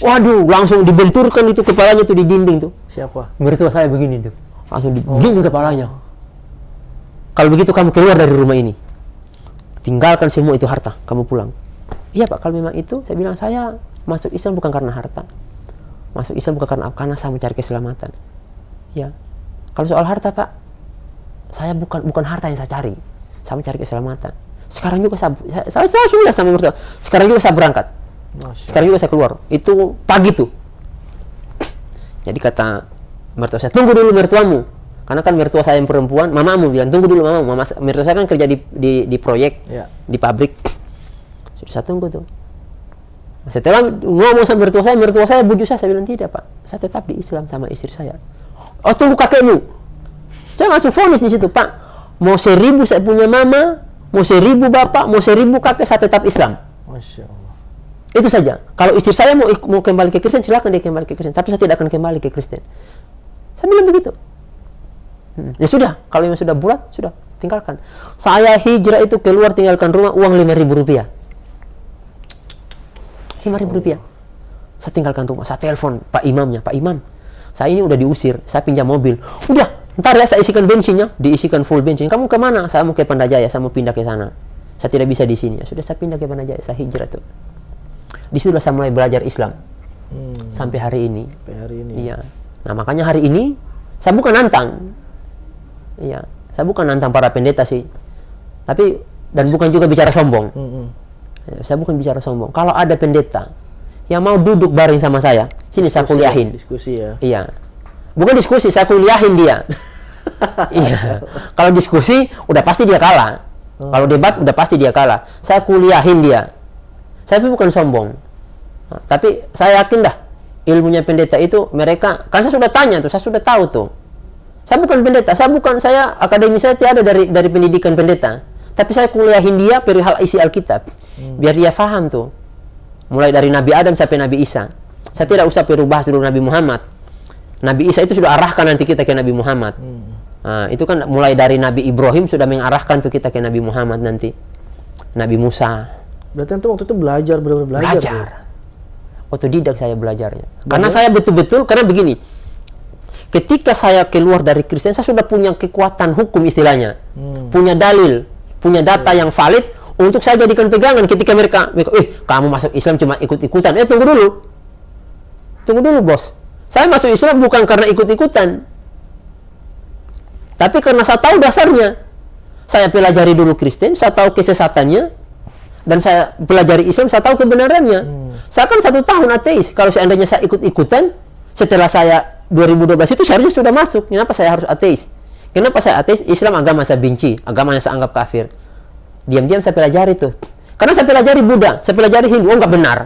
Waduh, langsung dibenturkan itu kepalanya tuh di dinding tuh. Siapa? Mertua saya begini tuh, langsung di dinding kepalanya. Kalau begitu kamu keluar dari rumah ini, tinggalkan semua itu harta, kamu pulang. Iya Pak, kalau memang itu, saya bilang saya masuk Islam bukan karena harta. Masuk Islam bukan karena saya mencari keselamatan. Ya, kalau soal harta Pak, saya bukan harta yang saya cari. Saya mencari keselamatan. Sekarang juga saya sudah sama mertua. Sekarang juga saya berangkat. Sekarang juga saya keluar. Itu pagi tuh. Jadi kata mertua saya, tunggu dulu mertuamu. Karena kan mertua saya yang perempuan, mamamu bilang, tunggu dulu mamamu. Mertua saya kan kerja di proyek, di pabrik. Sudah saya tunggu tuh. Setelah ngomong sama mertua saya bujuk saya bilang, tidak Pak, saya tetap di Islam sama istri saya. Oh, tunggu kakekmu. Saya langsung vonis di situ, Pak. Mau 1000 saya punya mama, mau 1000 bapak, mau 1000 kakek, saya tetap Islam. Masya Allah. Itu saja. Kalau istri saya mau kembali ke Kristen, silakan dia kembali ke Kristen. Tapi saya tidak akan kembali ke Kristen. Saya bilang begitu. Ya sudah, kalau yang sudah bulat, sudah, tinggalkan. Saya hijrah itu keluar tinggalkan rumah, uang 5.000 rupiah. 5.000 rupiah. Saya tinggalkan rumah, saya telepon Pak Imamnya, Pak Imam, saya ini udah diusir, saya pinjam mobil. Udah, ntar ya saya isikan bensinnya, diisikan full bensin. Kamu kemana? Saya mau ke Pandajaya, saya mau pindah ke sana. Saya tidak bisa di sini. Ya sudah, saya pindah ke Pandajaya, saya hijrah tuh. Di situ saya mulai belajar Islam sampai hari ini. Sampai hari ini. Iya. Nah makanya hari ini saya bukan nantang. Iya, saya bukan nantang para pendeta sih. Tapi dan bukan juga bicara sombong. Saya bukan bicara sombong. Kalau ada pendeta yang mau duduk bareng sama saya, sini saya kuliahin. Diskusi ya. Iya. Bukan diskusi, saya kuliahin dia. Iya. Kalau diskusi udah pasti dia kalah. Kalau debat udah pasti dia kalah. Saya kuliahin dia. Saya bukan sombong. Nah, tapi saya yakin dah ilmunya pendeta itu mereka, kan saya sudah tanya tuh, saya sudah tahu tuh. Saya bukan pendeta, saya akademi saya tiada dari pendidikan pendeta. Tapi saya kuliahin dia perihal isi Alkitab. Biar dia paham tuh. Mulai dari Nabi Adam sampai Nabi Isa. Saya tidak usah perlu bahas dulu Nabi Muhammad. Nabi Isa itu sudah arahkan nanti kita ke Nabi Muhammad. Nah, itu kan mulai dari Nabi Ibrahim sudah mengarahkan tuh kita ke Nabi Muhammad nanti. Nabi Musa. Berarti antum waktu itu belajar, benar-benar belajar. Otodidak saya belajarnya. Karena saya betul-betul, karena begini. Ketika saya keluar dari Kristen, saya sudah punya kekuatan hukum istilahnya. Punya dalil, punya data yang valid untuk saya jadikan pegangan ketika mereka kamu masuk Islam cuma ikut-ikutan. Tunggu dulu. Tunggu dulu, Bos. Saya masuk Islam bukan karena ikut-ikutan. Tapi karena saya tahu dasarnya. Saya pelajari dulu Kristen, saya tahu kesesatannya. Dan saya pelajari Islam, saya tahu kebenarannya. Saya kan 1 tahun ateis. Kalau seandainya saya ikut-ikutan, setelah saya 2012 itu seharusnya sudah masuk. Kenapa saya harus ateis? Kenapa saya ateis? Islam agama saya benci, agama yang saya anggap kafir. Diam-diam saya pelajari tuh. Karena saya pelajari Buddha, saya pelajari Hindu, enggak benar.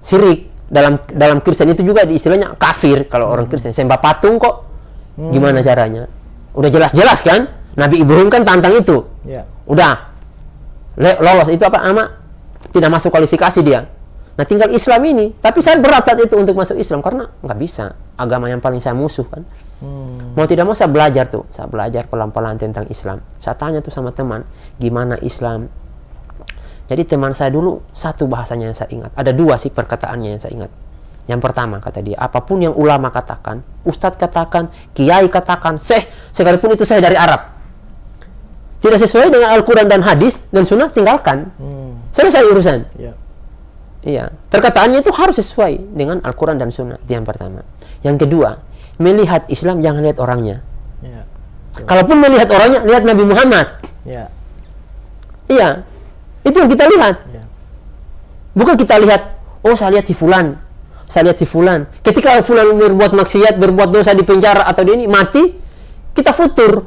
Syirik dalam Kristen itu juga istilahnya kafir kalau orang Kristen. Sembah patung kok. Gimana caranya? Udah jelas-jelas kan? Nabi Ibrahim kan tantang itu. Udah. Lolos itu apa nama? Tidak masuk kualifikasi dia. Nah tinggal Islam ini. Tapi saya berat saat itu untuk masuk Islam karena nggak bisa. Agama yang paling saya musuh kan. Mau tidak mau saya belajar tuh. Saya belajar pelan-pelan tentang Islam. Saya tanya tuh sama teman, gimana Islam? Jadi teman saya dulu satu bahasanya yang saya ingat. Ada 2 sih perkataannya yang saya ingat. Yang pertama kata dia, apapun yang ulama katakan, ustadz katakan, kiai katakan, sekalipun itu saya dari Arab. Tidak sesuai dengan Al-Quran dan hadis dan sunnah, tinggalkan. Selesai urusan. Iya. Perkataannya itu harus sesuai dengan Al-Quran dan sunnah. Itu yang pertama. Yang kedua, melihat Islam jangan lihat orangnya. Kalaupun melihat orangnya, lihat Nabi Muhammad. Iya. Itu yang kita lihat. Bukan kita lihat, oh saya lihat si fulan. Saya lihat si fulan. Ketika fulan berbuat maksiat, berbuat dosa di penjara atau di ini, mati, kita futur.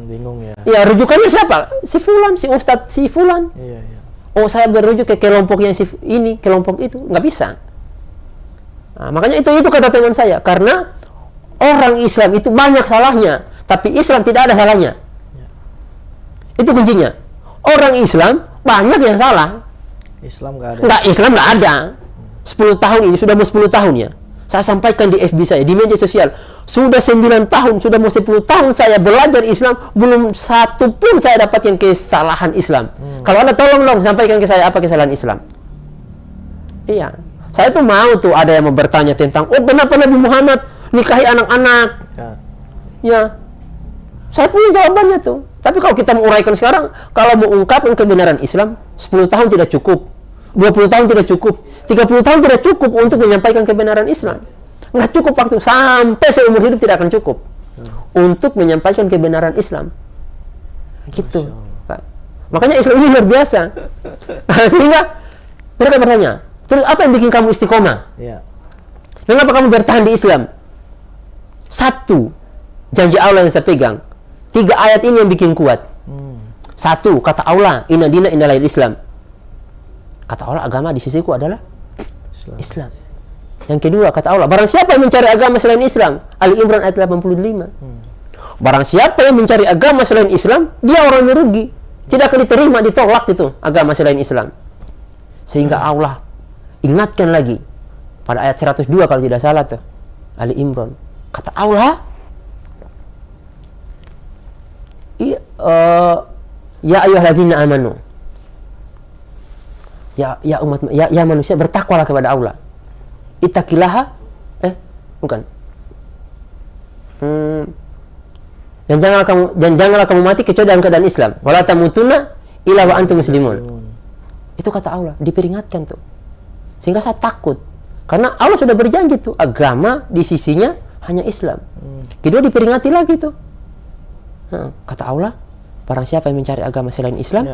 Bingung ya. Ya, rujukannya siapa? Si fulan, si ustadz, si fulan. Oh, saya berujuk ke kelompok yang si ini, kelompok itu. Nggak bisa. Nah, makanya itu kata teman saya. Karena orang Islam itu banyak salahnya. Tapi Islam tidak ada salahnya. Itu kuncinya. Orang Islam banyak yang salah. Islam nggak ada. Islam nggak ada. 10 tahun ini, sudah mau 10 tahun ya. Saya sampaikan di FB saya, di media sosial. Sudah 9 tahun, sudah mau 10 tahun saya belajar Islam, belum satu pun saya dapat yang kesalahan Islam. Kalau ada tolong dong, sampaikan ke saya apa kesalahan Islam. Iya. Saya tuh mau tuh ada yang mau bertanya tentang, oh kenapa Nabi Muhammad nikahi anak-anak? Ya. Saya punya jawabannya tuh. Tapi kalau kita menguraikan sekarang, kalau mau ungkapkan kebenaran Islam, 10 tahun tidak cukup. 20 tahun tidak cukup. 30 tahun tidak cukup untuk menyampaikan kebenaran Islam. Nggak cukup waktu. Sampai seumur hidup tidak akan cukup. Untuk menyampaikan kebenaran Islam. Gitu. Pak. Makanya Islam ini luar biasa. Sehingga mereka bertanya, terus apa yang bikin kamu istiqomah? Mengapa kamu bertahan di Islam? Satu, janji Allah yang saya pegang. 3 ayat ini yang bikin kuat. Satu, kata Allah, inna dina inna lail Islam. Kata Allah, agama di sisiku adalah Islam. Yang kedua, kata Allah, barang siapa yang mencari agama selain Islam, Ali Imran ayat 85. Barang siapa yang mencari agama selain Islam, dia orang merugi. Tidak akan diterima, ditolak itu agama selain Islam. Sehingga Allah ingatkan lagi pada ayat 102 kalau tidak salah tuh, Ali Imran. Kata Allah, ya ayyuhallazina amanu. Ya umat, ya manusia, bertakwalah kepada Allah. Ittaqillaha, bukan. Dan janganlah kamu mati kecuali dalam keadaan Islam. Wala tamutunna illa wa antum muslimun. Itu kata Allah, diperingatkan tuh. Sehingga saya takut. Karena Allah sudah berjanji tuh, agama di sisinya hanya Islam. Kedua diperingati lagi tuh. Kata Allah, barang siapa yang mencari agama selain Islam,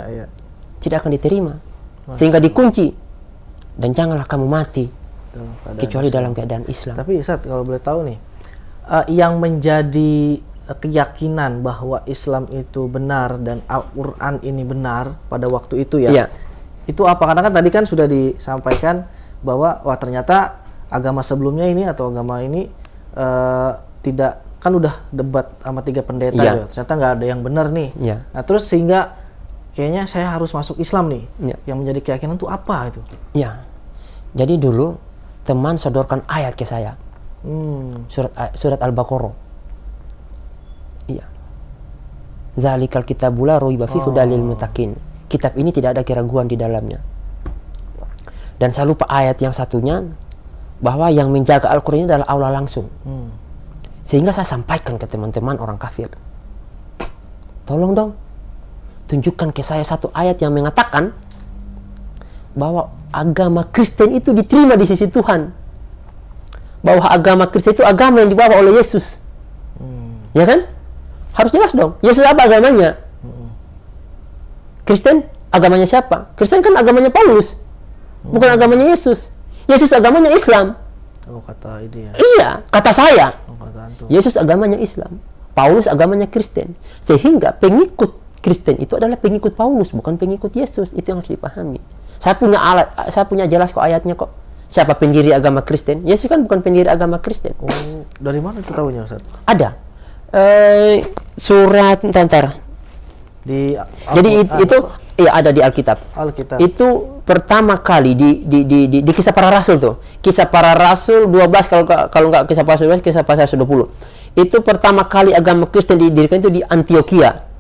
tidak akan diterima. Sehingga dikunci. Dan janganlah kamu mati kecuali dalam keadaan Islam. Tapi Ustaz, kalau boleh tahu nih, yang menjadi keyakinan bahwa Islam itu benar dan Al-Quran ini benar pada waktu itu ya, itu apa? Karena kan tadi kan sudah disampaikan bahwa wah ternyata agama sebelumnya ini atau agama ini tidak, kan udah debat sama 3 pendeta ya. Ternyata nggak ada yang benar nih. Nah terus sehingga kayaknya saya harus masuk Islam nih. Yang menjadi keyakinan itu apa itu? Jadi dulu teman sodorkan ayat ke saya, surat Al-Baqarah. Zalikal kitabul la raiba fihi hudal lil muttaqin. Kitab ini tidak ada keraguan di dalamnya. Dan saya lupa ayat yang satunya, bahwa yang menjaga Al-Quran ini adalah Allah langsung. Sehingga saya sampaikan ke teman-teman orang kafir, tolong dong tunjukkan ke saya satu ayat yang mengatakan bahwa agama Kristen itu diterima di sisi Tuhan, bahwa agama Kristen itu agama yang dibawa oleh Yesus. Ya kan? Harus jelas dong. Yesus apa agamanya? Kristen agamanya siapa? Kristen kan agamanya Paulus, bukan agamanya Yesus. Yesus agamanya Islam. Kata ini ya. Iya, kata saya. Yesus agamanya Islam, Paulus agamanya Kristen. Sehingga pengikut Kristen itu adalah pengikut Paulus, bukan pengikut Yesus. Itu yang harus dipahami. Saya punya jelas kok ayatnya kok. Siapa pendiri agama Kristen? Yesus kan bukan pendiri agama Kristen. Dari mana itu tahunya, Ustaz? Ada. Surat Tantar. Jadi itu ada di Alkitab. Itu pertama kali di Kisah Para Rasul tuh. Kisah Para Rasul 12, kalau nggak Kisah Para Rasul 12, Kisah Para Rasul 20. Itu pertama kali agama Kristen didirikan itu di Antioquia.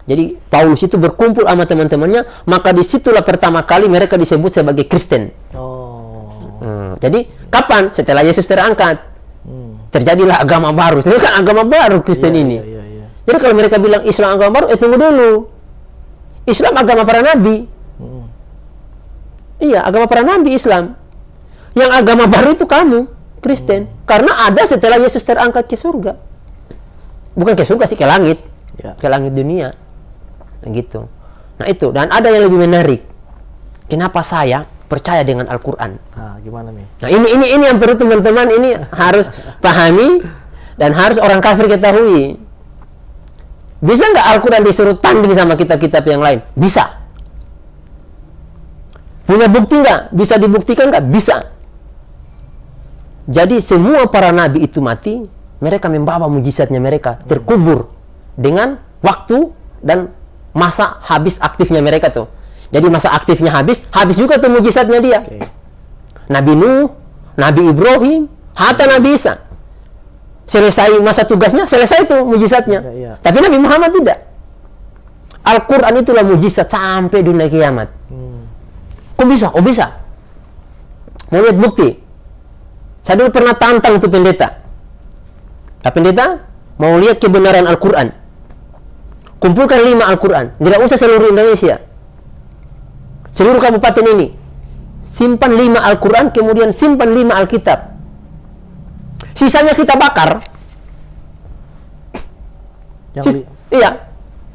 Jadi Paulus itu berkumpul sama teman-temannya, maka disitulah pertama kali mereka disebut sebagai Kristen. Jadi kapan? Setelah Yesus terangkat. Terjadilah agama baru. Itu kan agama baru Kristen ini. Jadi kalau mereka bilang Islam agama baru, tunggu dulu. Islam agama para nabi. Iya, agama para nabi Islam. Yang agama baru itu kamu, Kristen. Karena ada setelah Yesus terangkat ke surga. Bukan ke surga sih, ke langit. Ke langit dunia. Nah, gitu. Nah itu. Dan ada yang lebih menarik. Kenapa saya percaya dengan Al-Quran? Gimana nih? Nah ini yang perlu teman-teman ini harus pahami dan harus orang kafir ketahui. Bisa nggak Al-Quran disuruh tanding sama kitab-kitab yang lain? Bisa. Punya bukti nggak? Bisa dibuktikan nggak? Bisa. Jadi semua para nabi itu mati, mereka membawa mujizatnya mereka terkubur dengan waktu dan masa habis aktifnya mereka tuh. Jadi masa aktifnya habis juga tuh mujizatnya dia. Nabi Nuh, Nabi Ibrahim, hatta Nabi Isa. Selesai masa tugasnya, selesai tuh mujizatnya. Tapi Nabi Muhammad tidak. Al-Quran itulah mujizat sampai dunia kiamat. Kok bisa? Oh bisa. Mau lihat bukti? Saya dulu pernah tantang itu pendeta. Pendeta mau lihat kebenaran Al-Quran. Kumpulkan 5 Al-Quran. Tidak usah seluruh Indonesia. Seluruh kabupaten ini. Simpan 5 Al-Quran, kemudian simpan 5 Alkitab. Sisanya kita bakar. Iya.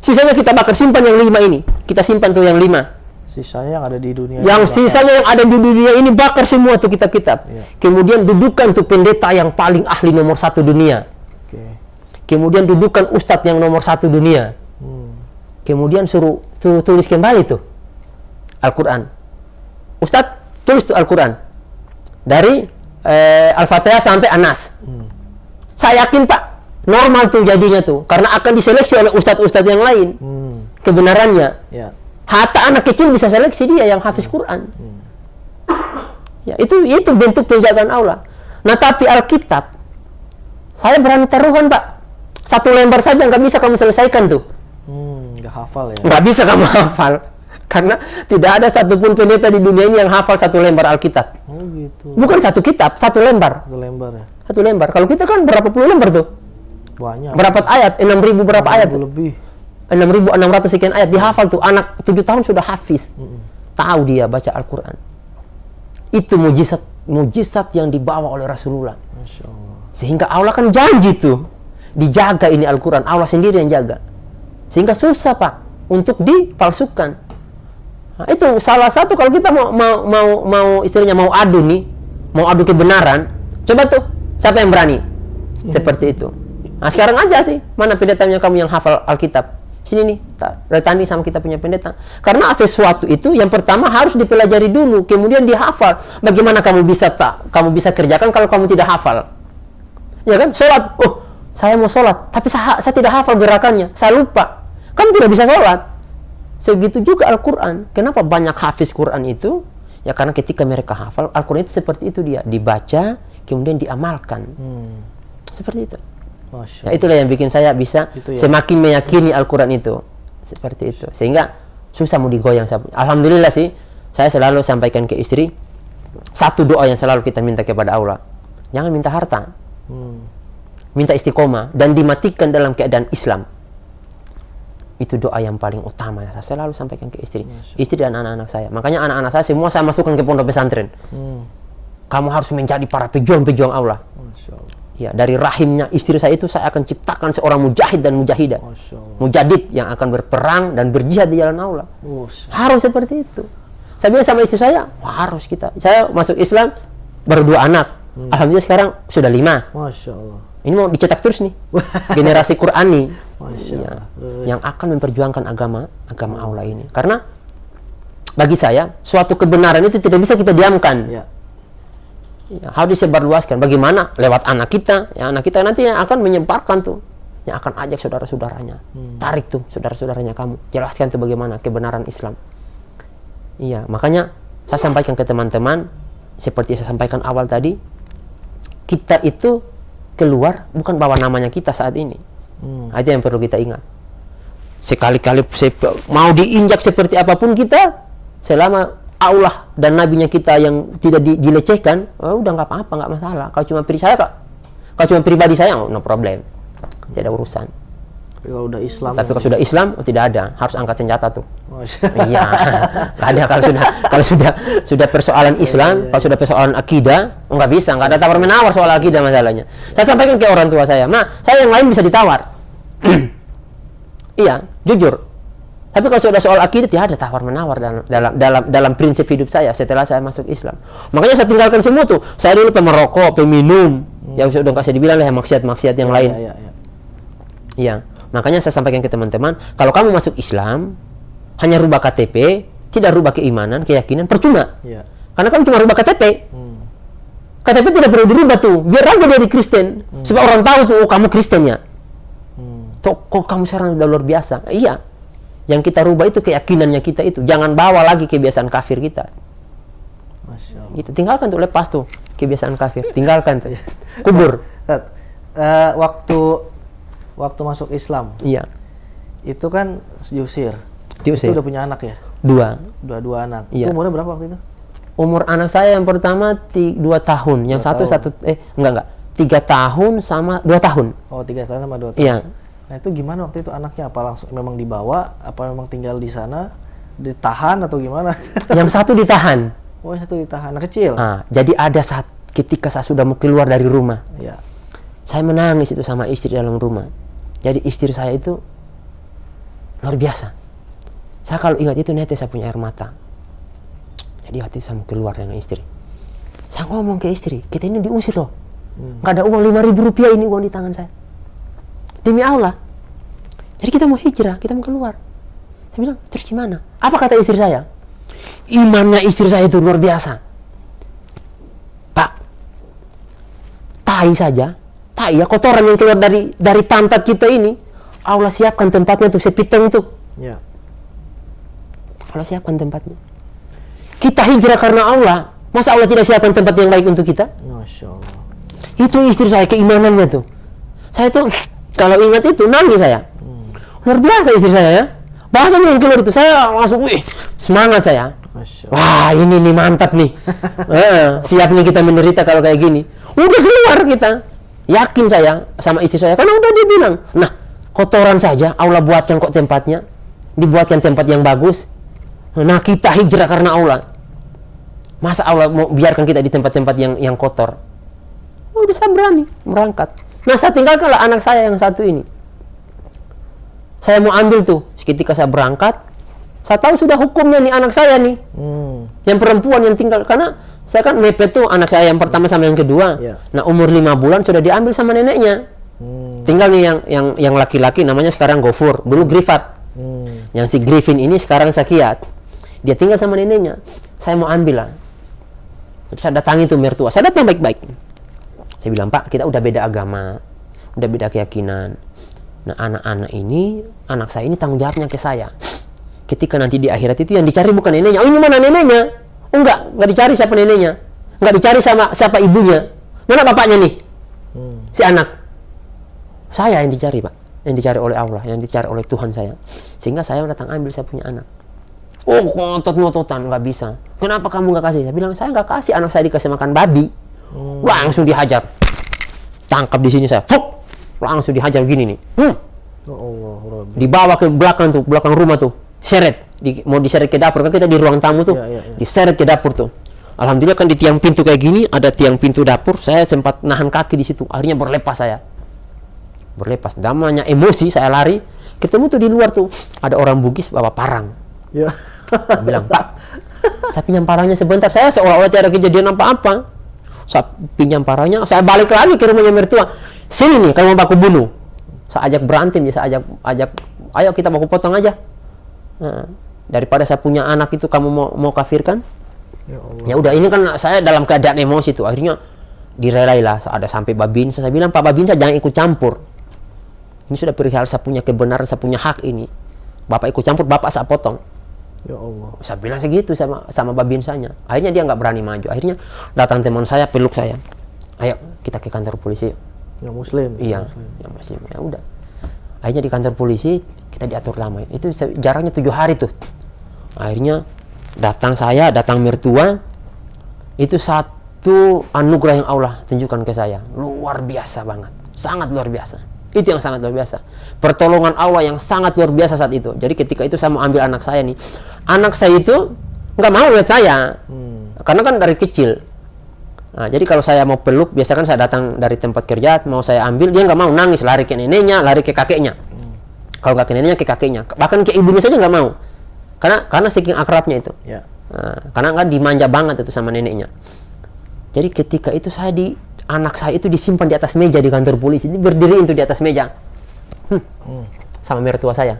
Sisanya kita bakar, simpan yang 5 ini. Kita simpan tuh yang 5. Sisanya yang ada di dunia. Yang sisanya yang ada di dunia ini bakar semua tuh kitab-kitab. Iya. Kemudian dudukan tuh pendeta yang paling ahli nomor 1 dunia. Oke. Kemudian dudukan ustadz yang nomor 1 dunia. Kemudian suruh tulis kembali tuh Al-Quran. Ustadz tulis tuh Al-Quran dari Al-Fatihah sampai An-Nas. Saya yakin Pak, normal tuh jadinya tuh, karena akan diseleksi oleh ustadz-ustadz yang lain kebenarannya. Ya. Hatta anak kecil bisa seleksi dia yang hafiz Quran. Ya, itu bentuk penjagaan aula. Nah, tapi Alkitab saya berani taruhan Pak, 1 lembar saja nggak bisa kamu selesaikan tuh. Nggak hafal ya. Nggak bisa kamu hafal, karena tidak ada satupun pendeta di dunia ini yang hafal 1 lembar Alkitab. Oh gitu. Bukan 1 kitab, 1 lembar. 1 lembar ya. 1 lembar. Kalau kita kan berapa puluh lembar tuh? Banyak. Berapa ayat? 6.000 berapa ayat? Lebih. 6.600 sekian ayat dihafal tuh. Anak 7 tahun sudah hafiz. Tahu dia baca Al-Quran. Itu mujizat yang dibawa oleh Rasulullah. Masya Allah. Sehingga Allah kan janji tuh dijaga ini Al-Quran. Allah sendiri yang jaga. Sehingga susah Pak untuk dipalsukan. Nah, itu salah satu kalau kita mau istilahnya mau adu nih, mau adu kebenaran, coba tuh siapa yang berani? Seperti itu. Nah, sekarang aja sih, mana pendetanya kamu yang hafal Alkitab? Sini nih, retani sama kita punya pendeta. Karena sesuatu itu yang pertama harus dipelajari dulu, kemudian dihafal. Bagaimana kamu bisa kerjakan kalau kamu tidak hafal? Ya kan? Sholat, saya mau sholat, tapi saya tidak hafal gerakannya, saya lupa. Kamu tidak bisa sholat. Segitu juga Al-Quran. Kenapa banyak hafiz Quran itu? Ya karena ketika mereka hafal, Al-Quran itu seperti itu dia. Dibaca, kemudian diamalkan. Seperti itu. Masya Ya, itulah yang bikin saya bisa semakin meyakini Al-Quran itu. Seperti itu. Sehingga susah mau digoyang. Alhamdulillah sih, saya selalu sampaikan ke istri, satu doa yang selalu kita minta kepada Allah. Jangan minta harta. Minta istiqomah dan dimatikan dalam keadaan Islam. Itu doa yang paling utama ya. Saya selalu sampaikan ke istri dan anak-anak saya. Makanya anak-anak saya semua saya masukkan ke pondok pesantren. Kamu harus menjadi para pejuang-pejuang Allah. Masya Allah. Ya, dari rahimnya istri saya itu saya akan ciptakan seorang mujahid dan mujahidah. Mujadid yang akan berperang dan berjihad di jalan Allah. Harus seperti itu. Saya bilang sama istri saya, harus kita. Saya masuk Islam baru 2 anak. Alhamdulillah sekarang sudah 5. Masya Allah. Ini mau dicetak terus nih. Generasi Qurani. Masya Ya, Allah. yang akan memperjuangkan agama Allah ini. Karena bagi saya suatu kebenaran itu tidak bisa kita diamkan. Ya. Ya, harus disebarluaskan. Bagaimana? Lewat anak kita. Ya, anak kita nanti yang akan menyebarkan tuh. Yang akan ajak saudara-saudaranya. Tarik tuh saudara-saudaranya kamu. Jelaskan tuh bagaimana kebenaran Islam. Iya, makanya saya sampaikan ke teman-teman seperti saya sampaikan awal tadi, kita itu keluar bukan bawa namanya kita saat ini. Itu yang perlu kita ingat. Sekali-kali mau diinjak seperti apapun kita, selama Allah dan nabinya kita yang tidak dilecehkan, udah nggak apa-apa, nggak masalah. Kalau cuma pribadi saya, no problem, tidak ada urusan. Tapi kalau udah Islam. Tapi kalau sudah Islam, tidak ada, harus angkat senjata tuh. Iya, nggak ada kalau sudah persoalan Islam, kalau sudah persoalan akidah, nggak bisa, nggak ada tawar menawar soal akidah masalahnya. Saya sampaikan ke orang tua saya, saya yang lain bisa ditawar. Iya, jujur. Tapi kalau sudah soal akidah, tidak ada tawar menawar dalam prinsip hidup saya setelah saya masuk Islam. Makanya saya tinggalkan semua tuh. Saya dulu pemerokok, peminum, yang sudah nggak saya dibilang lah maksiat-maksiat yang lain. Iya. Makanya saya sampaikan ke teman-teman, kalau kamu masuk Islam, hanya rubah KTP, tidak rubah keimanan, keyakinan, percuma. Ya. Karena kamu cuma rubah KTP. KTP tidak perlu dirubah tuh, biar aja jadi Kristen. Supaya orang tahu tuh, kamu Kristennya. Kok kamu sekarang udah luar biasa. Iya. Yang kita rubah itu keyakinannya kita itu. Jangan bawa lagi kebiasaan kafir kita. Masya Allah. Gitu. Tinggalkan tuh, lepas tuh kebiasaan kafir. Tinggalkan tuh. Kubur. Waktu masuk Islam, Iya. itu kan diusir. Diusir. Itu udah punya anak ya? 2. Dua anak. Iya. Itu umurnya berapa waktu itu? Umur anak saya yang pertama 2 tahun, yang satu 3 tahun sama 2 tahun. Oh, 3 tahun sama 2 tahun. Iya. Nah, itu gimana waktu itu anaknya? Apa langsung memang dibawa? Apa memang tinggal di sana? Ditahan atau gimana? Yang satu ditahan. Oh, yang satu ditahan. Anak kecil? Jadi ada saat ketika saya sudah mau keluar dari rumah, Iya. saya menangis itu sama istri dalam rumah. Jadi istri saya itu luar biasa. Saya kalau ingat itu netes saya punya air mata. Jadi waktu itu saya mau keluar dengan istri. Saya ngomong ke istri, kita ini diusir loh. Nggak ada uang 5.000 rupiah ini uang di tangan saya. Demi Allah. Jadi kita mau hijrah, kita mau keluar. Saya bilang, terus gimana? Apa kata istri saya? Imannya istri saya itu luar biasa. Pak, tai saja, tai ya kotoran yang keluar dari pantat kita ini, Allah siapkan tempatnya tuh sepiteng tuh. Ya. Allah siapkan tempatnya. Kita hijrah karena Allah. Masa Allah tidak siapkan tempat yang baik untuk kita? Masya Allah. Itu istri saya keimanannya tuh. Saya tuh kalau ingat itu nangis saya. Luar biasa istri saya ya. Bahasanya yang keluar itu saya langsung semangat saya. Masya Allah. Wah ini nih mantap nih. Siap nih kita menderita kalau kayak gini. Udah keluar kita. Yakin saya sama istri saya karena udah dia bilang, nah kotoran saja Allah buatkan kok tempatnya. Dibuatkan tempat yang bagus. Nah kita hijrah karena Allah. Masa Allah mau biarkan kita di tempat-tempat yang kotor? Udah saya berani berangkat. Nah saya tinggalkanlah anak saya yang satu ini. Saya mau ambil tuh. Ketika saya berangkat, saya tahu sudah hukumnya nih anak saya nih. Yang perempuan yang tinggal. Karena saya kan mepet tuh anak saya yang pertama sama yang kedua. Yeah. Nah umur 5 bulan sudah diambil sama neneknya. Tinggal nih yang laki-laki namanya sekarang Gofur. Dulu Grifat. Yang si Griffin ini sekarang Sakiat. Dia tinggal sama neneknya. Saya mau ambil lah. Jadi saya datangi tuh mertua. Saya datang baik-baik. Saya bilang, Pak, kita udah beda agama. Udah beda keyakinan. Nah, anak saya ini tanggung jawabnya ke saya. Ketika nanti di akhirat itu yang dicari bukan neneknya. Oh, ini mana neneknya? Oh, enggak dicari siapa neneknya. Enggak dicari sama siapa ibunya. Mana bapaknya nih? Si anak. Saya yang dicari, Pak. Yang dicari oleh Allah, yang dicari oleh Tuhan saya. Sehingga saya datang ambil saya punya anak. Oh, ngotot-ngototan, nggak bisa. Kenapa kamu nggak kasih? Saya bilang, saya nggak kasih, anak saya dikasih makan babi. Langsung dihajar. Tangkap di sini saya. Langsung dihajar gini nih. Allah, Dibawa ke belakang tuh, belakang rumah tuh. Seret. Mau diseret ke dapur, kan kita di ruang tamu tuh. Ya. Diseret ke dapur tuh. Alhamdulillah kan di tiang pintu kayak gini, ada tiang pintu dapur. Saya sempat nahan kaki di situ. Akhirnya berlepas saya. Berlepas. Damanya emosi, saya lari. Ketemu tuh di luar tuh. Ada orang Bugis bawa parang. Ya. Saya bilang, Pak, saya pinjam parangnya sebentar. Saya seolah-olah tidak ada kejadian apa-apa. Saya pinjam parangnya, saya balik lagi ke rumahnya mertua. Sini nih, kalau mau baku bunuh. Saya ajak berantem, ya saya ajak, ayo kita baku potong aja. Nah, daripada saya punya anak itu kamu mau kafirkan. Ya udah, ini kan saya dalam keadaan emosi tuh. Akhirnya direlailah. Ada sampai Babinsa. Saya bilang, Pak Babinsa jangan ikut campur. Ini sudah perihal saya punya kebenaran, saya punya hak ini. Bapak ikut campur, bapak saya potong. Ya Allah. Saya bilang segitu sama Babinsanya. Akhirnya dia nggak berani maju. Akhirnya datang teman saya, peluk saya. Ayo kita ke kantor polisi. Yang Muslim. Iya, yang Muslim. Ya udah. Akhirnya di kantor polisi kita diatur lama. Itu jaraknya 7 hari tuh. Akhirnya datang saya, datang mertua. Itu satu anugerah yang Allah tunjukkan ke saya. Luar biasa banget. Sangat luar biasa. Itu yang sangat luar biasa. Pertolongan Allah yang sangat luar biasa saat itu. Jadi ketika itu saya mau ambil anak saya nih. Anak saya itu nggak mau lihat saya. Karena kan dari kecil. Nah, jadi kalau saya mau peluk, biasa kan saya datang dari tempat kerja, mau saya ambil, dia nggak mau, nangis, lari ke neneknya, lari ke kakeknya. Kalau nggak ke neneknya, ke kakeknya. Bahkan ke ibunya saja nggak mau. Karena saking akrabnya itu. Ya. Nah, karena kan dimanja banget itu sama neneknya. Jadi ketika itu anak saya itu disimpan di atas meja di kantor polisi. Ini berdiri itu di atas meja. Sama mertua saya.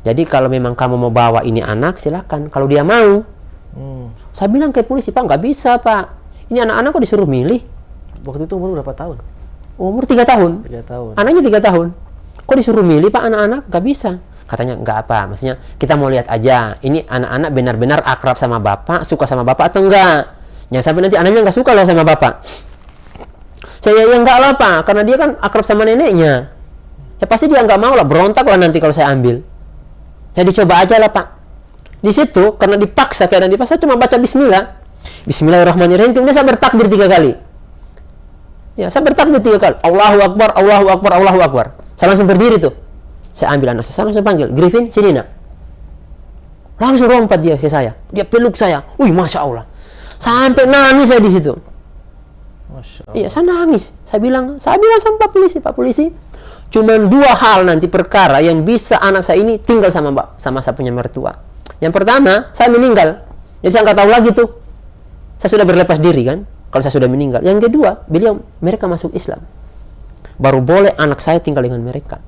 Jadi kalau memang kamu mau bawa ini anak, silakan. Kalau dia mau. Saya bilang ke polisi, Pak, nggak bisa, Pak. Ini anak-anak kok disuruh milih? Waktu itu umur berapa tahun? Umur 3 tahun. 3 tahun. Anaknya 3 tahun. Kok disuruh milih, Pak, anak-anak? Nggak bisa. Katanya, nggak apa. Maksudnya, kita mau lihat aja. Ini anak-anak benar-benar akrab sama bapak, suka sama bapak atau enggak. Jangan sampai nanti anaknya nggak suka loh sama bapak. Saya ya enggak lah, Pak. Karena dia kan akrab sama neneknya. Ya pasti dia nggak mau lah. Berontak lah nanti kalau saya ambil. Ya dicoba aja lah, Pak. Di situ, karena dipaksa, saya cuma baca bismillah. Bismillahirrahmanirrahim. Kemudian saya bertakbir 3 kali. Ya, saya bertakbir 3 kali. Allahu Akbar, Allahu Akbar, Allahu Akbar. Saya langsung berdiri tuh. Saya ambil anak saya langsung panggil. Griffin, sini nak. Langsung lompat dia ke saya. Dia peluk saya. Wih, Masya Allah. Sampai nangis saya di situ. Masya Allah. Iya, saya nangis. Saya bilang sama Pak Polisi, cuma 2 hal nanti perkara yang bisa anak saya ini tinggal sama saya punya mertua. Yang pertama, saya meninggal. Jadi saya nggak tahu lagi tuh. Saya sudah berlepas diri kan, kalau saya sudah meninggal. Yang kedua, mereka masuk Islam. Baru boleh anak saya tinggal dengan mereka.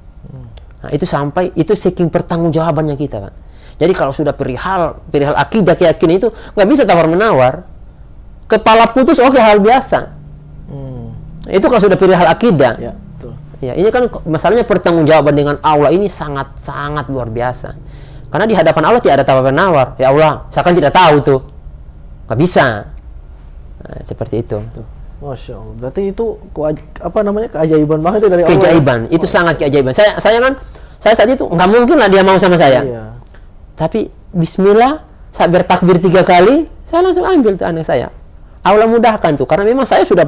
Nah, itu saking pertanggungjawabannya kita, Pak. Jadi kalau sudah perihal akidah, keyakinan itu nggak bisa tawar-menawar. Kepala putus oke, hal biasa. Itu kalau sudah perihal akidah. Ya, betul. Ya, ini kan masalahnya pertanggungjawaban dengan Allah ini sangat luar biasa. Karena di hadapan Allah tidak ada tawar-menawar. Ya Allah, saya kan tidak tahu tuh. Nggak bisa. Nah, seperti itu. Masya Allah. Berarti itu keajaiban banget itu dari Allah. Keajaiban. Itu sangat keajaiban. Saya saat itu nggak mungkin lah dia mau sama saya. Iya. Tapi Bismillah, saya bertakbir 3 kali, saya langsung ambil tuh anak saya. Allah mudahkan tuh, karena memang saya sudah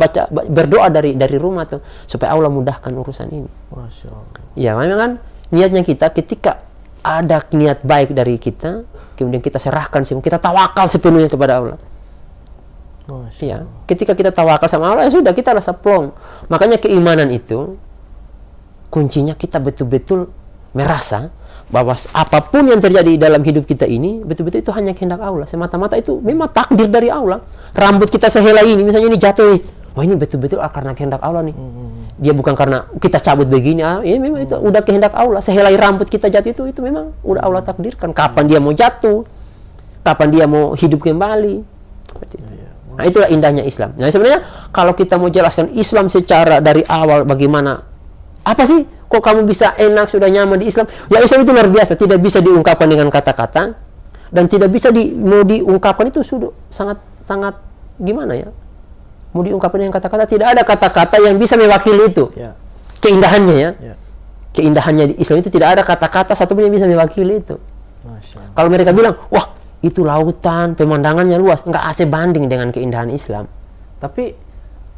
berdoa dari rumah tuh supaya Allah mudahkan urusan ini. Masya Allah. Ya, memang kan niatnya kita ketika ada niat baik dari kita, kemudian kita serahkan semua, kita tawakal sepenuhnya kepada Allah. Ya, ketika kita tawakal sama Allah, ya sudah, kita rasa plong. Makanya keimanan itu kuncinya kita betul-betul merasa bahwa apapun yang terjadi dalam hidup kita ini betul-betul itu hanya kehendak Allah. Semata-mata itu memang takdir dari Allah. Rambut kita sehelai ini, misalnya ini jatuh nih, wah ini betul-betul karena kehendak Allah nih. Dia bukan karena kita cabut begini, ya memang itu udah kehendak Allah. Sehelai rambut kita jatuh itu memang udah Allah takdirkan. Kapan dia mau jatuh, kapan dia mau hidup kembali. Seperti itu. Nah, itulah indahnya Islam. Nah, sebenarnya kalau kita mau jelaskan Islam secara dari awal bagaimana, apa sih kok kamu bisa enak, sudah nyaman di Islam? Ya, Islam itu luar biasa, tidak bisa diungkapkan dengan kata-kata dan tidak bisa mau diungkapkan itu sudah sangat gimana ya? Mau diungkapkan dengan kata-kata, tidak ada kata-kata yang bisa mewakili itu. Ya. Keindahannya ya. Ya. Keindahannya di Islam itu tidak ada kata-kata satupun yang bisa mewakili itu. Masya Allah. Kalau mereka bilang, wah itu lautan, pemandangannya luas, nggak sebanding dengan keindahan Islam. Tapi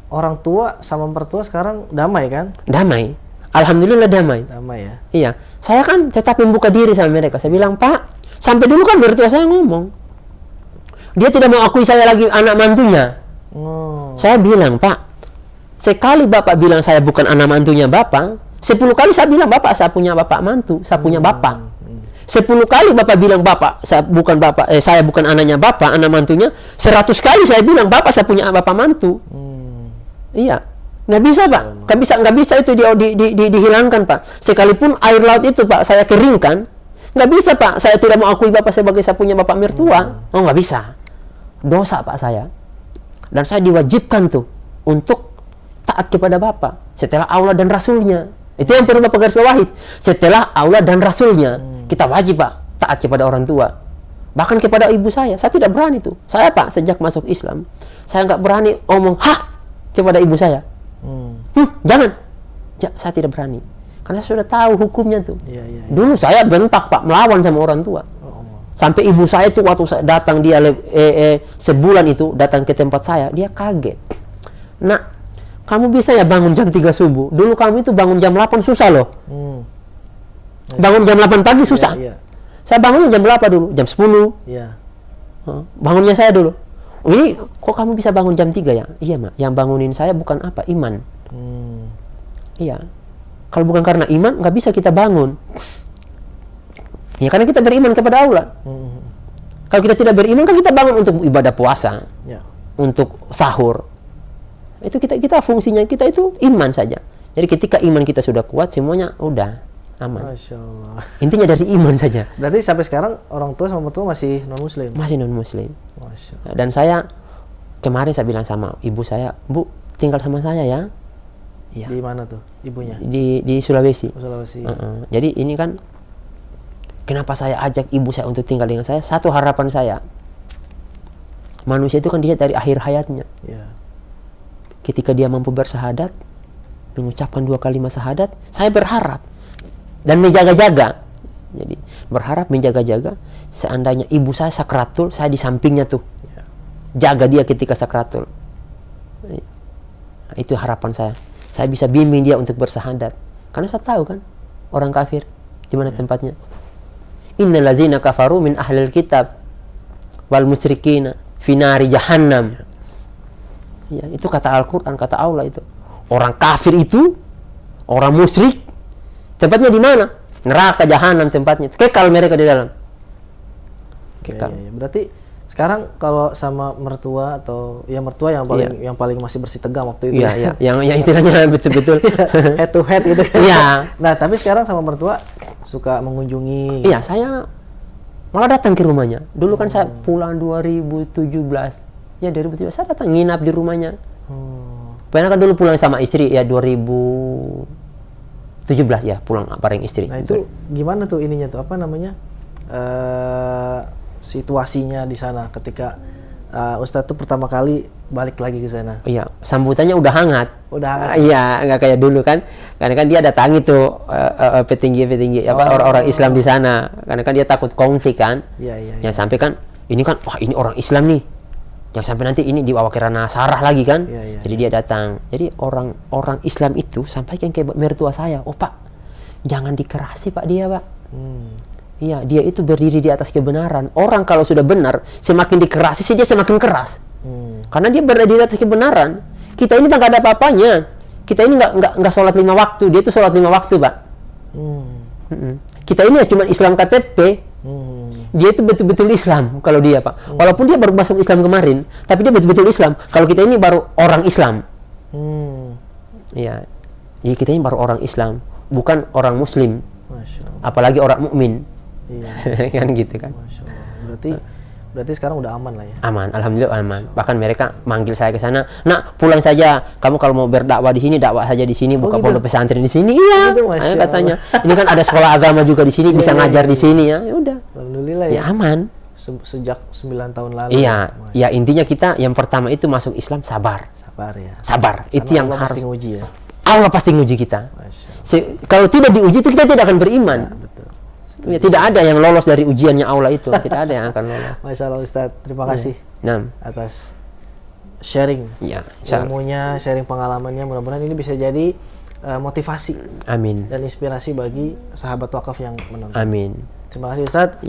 orang tua sama mertua sekarang damai kan? Damai. Alhamdulillah damai. Damai ya. Iya. Saya kan tetap membuka diri sama mereka. Saya bilang, Pak, sampai dulu kan mertua saya ngomong. Dia tidak mau akui saya lagi anak mantunya. Oh. Saya bilang, Pak, sekali Bapak bilang saya bukan anak mantunya Bapak, 10 kali saya bilang Bapak, saya punya Bapak mantu, saya punya Bapak. 10 kali Bapak bilang Bapak, saya bukan anaknya Bapak, anak mantunya. 100 kali saya bilang Bapak, saya punya Bapak mantu. Iya, nggak bisa Pak, nggak bisa itu dihilangkan Pak. Sekalipun air laut itu Pak saya keringkan, nggak bisa Pak. Saya tidak mau akui Bapak sebagai saya punya Bapak mertua. Oh, nggak bisa, dosa Pak saya. Dan saya diwajibkan tuh untuk taat kepada Bapak setelah Allah dan Rasulnya. Itu yang perlu Bapak garis bawahi. Setelah Allah dan Rasulnya, kita wajib Pak taat kepada orang tua. Bahkan kepada ibu saya tidak berani tuh. Saya Pak sejak masuk Islam, saya nggak berani omong hah kepada ibu saya. Jangan. Saya tidak berani. Karena saya sudah tahu hukumnya tuh. Iya. Dulu saya bentak Pak, melawan sama orang tua. Sampai ibu saya tuh waktu saya datang, dia sebulan itu datang ke tempat saya, dia kaget. Nak, kamu bisa ya bangun jam 3 subuh? Dulu kami itu bangun jam 8 susah loh. Bangun jam 8 pagi susah. Iya. Saya bangunnya jam berapa dulu? Jam 10. Iya. Bangunnya saya dulu. Oh, ini kok kamu bisa bangun jam 3 ya? Iya, Mak. Yang bangunin saya bukan apa? Iman. Iya. Kalau bukan karena iman, nggak bisa kita bangun. Ya, karena kita beriman kepada Allah. Kalau kita tidak beriman, kan kita bangun untuk ibadah puasa. Ya. Untuk sahur. Itu kita fungsinya kita itu iman saja. Jadi ketika iman kita sudah kuat, semuanya udah aman. Masya Allah. Intinya dari iman saja. Berarti sampai sekarang orang tua sama mertua masih non muslim? Masih non muslim. Masya Allah. Dan saya kemarin saya bilang sama ibu saya, Bu, tinggal sama saya ya. Ya. Di mana tuh ibunya? Di Sulawesi. Sulawesi. Jadi ini kan kenapa saya ajak ibu saya untuk tinggal dengan saya? Satu harapan saya, manusia itu kan dilihat dari akhir hayatnya. Ya. Ketika dia mampu bersyahadat, mengucapkan 2 kalimat syahadat, saya berharap dan menjaga-jaga. Jadi berharap menjaga-jaga, seandainya ibu saya sakratul, saya di sampingnya tuh. Ya. Jaga dia ketika sakratul. Nah, itu harapan saya. Saya bisa bimbing dia untuk bersyahadat. Karena saya tahu kan orang kafir di mana tempatnya. Innal ladzina kafaru min ahlil kitab wal musyrikina fi nari jahannam. Ya, itu kata Al-Qur'an, kata Allah itu. Orang kafir itu, orang musyrik, tempatnya di mana? Neraka jahanam tempatnya. Kekal mereka di dalam. kekal. Iya. Berarti sekarang kalau sama mertua atau ya mertua yang paling masih bersih tegang waktu itu. Iya, iya. Yang istilahnya betul-betul head to head gitu kan. Iya. Nah, tapi sekarang sama mertua suka mengunjungi. Iya, saya malah datang ke rumahnya. Dulu kan saya pulang 2017. Ya 2017 saya datang nginap di rumahnya. Pernah kan dulu pulang sama istri ya 2017 ya pulang bareng istri. Nah, itu gimana tuh ininya tuh apa namanya? Situasinya di sana ketika Ustadz tuh pertama kali balik lagi ke sana. Iya, sambutannya udah hangat. Udah hangat. Iya, nggak kayak dulu kan. Karena kan dia datangi tuh petinggi orang-orang Islam di sana. Karena kan dia takut konflik kan. Iya. Yang sampai kan ini kan wah ini orang Islam nih. Yang sampai nanti ini dibawa ke ranah sarah lagi kan. Iya. Jadi dia datang. Jadi orang Islam itu sampaikan ke mertua saya, "Oh, Pak, jangan dikerasi Pak dia, Pak." Iya, dia itu berdiri di atas kebenaran. Orang kalau sudah benar, semakin dikerasi sih dia semakin keras. Karena dia berdiri di atas kebenaran. Kita ini nggak ada apa-apanya. Kita ini nggak sholat 5 waktu. Dia itu sholat 5 waktu, Pak. Kita ini ya cuma Islam KTP. Dia itu betul-betul Islam kalau dia, Pak. Walaupun dia baru masuk Islam kemarin, tapi dia betul-betul Islam. Kalau kita ini baru orang Islam. Iya. Jadi kita ini baru orang Islam, bukan orang Muslim. Masya Allah. Apalagi orang mukmin. Iya. Kan gitu kan. Masya Allah. Berarti sekarang udah aman lah ya. Aman, alhamdulillah aman. Bahkan mereka manggil saya ke sana. "Nak, pulang saja. Kamu kalau mau berdakwah di sini, dakwah saja di sini, buka pondok pesantren di sini." Iya. Gitu, Masya Ayo Allah. katanya. Ini kan ada sekolah agama juga di sini, bisa ngajar di sini ya. Ya udah. Alhamdulillah Ya ya. aman. Sejak 9 tahun lalu. Iya. Ya intinya kita yang pertama itu masuk Islam sabar. Sabar ya. Sabar. Itu yang Allah harus. pasti nguji ya. Allah pasti nguji kita. Masya Allah. Kalau tidak diuji itu kita tidak akan beriman. Ya, betul. Ya, tidak ada yang lolos dari ujiannya Allah itu. Tidak ada yang akan lolos. Masya Allah Ustadz, terima kasih Nah, atas sharing ya, insya Allah. ilmunya, sharing pengalamannya. Mudah-mudahan ini bisa jadi motivasi Amin. dan inspirasi bagi sahabat wakaf yang menonton. Amin. Terima kasih Ustadz.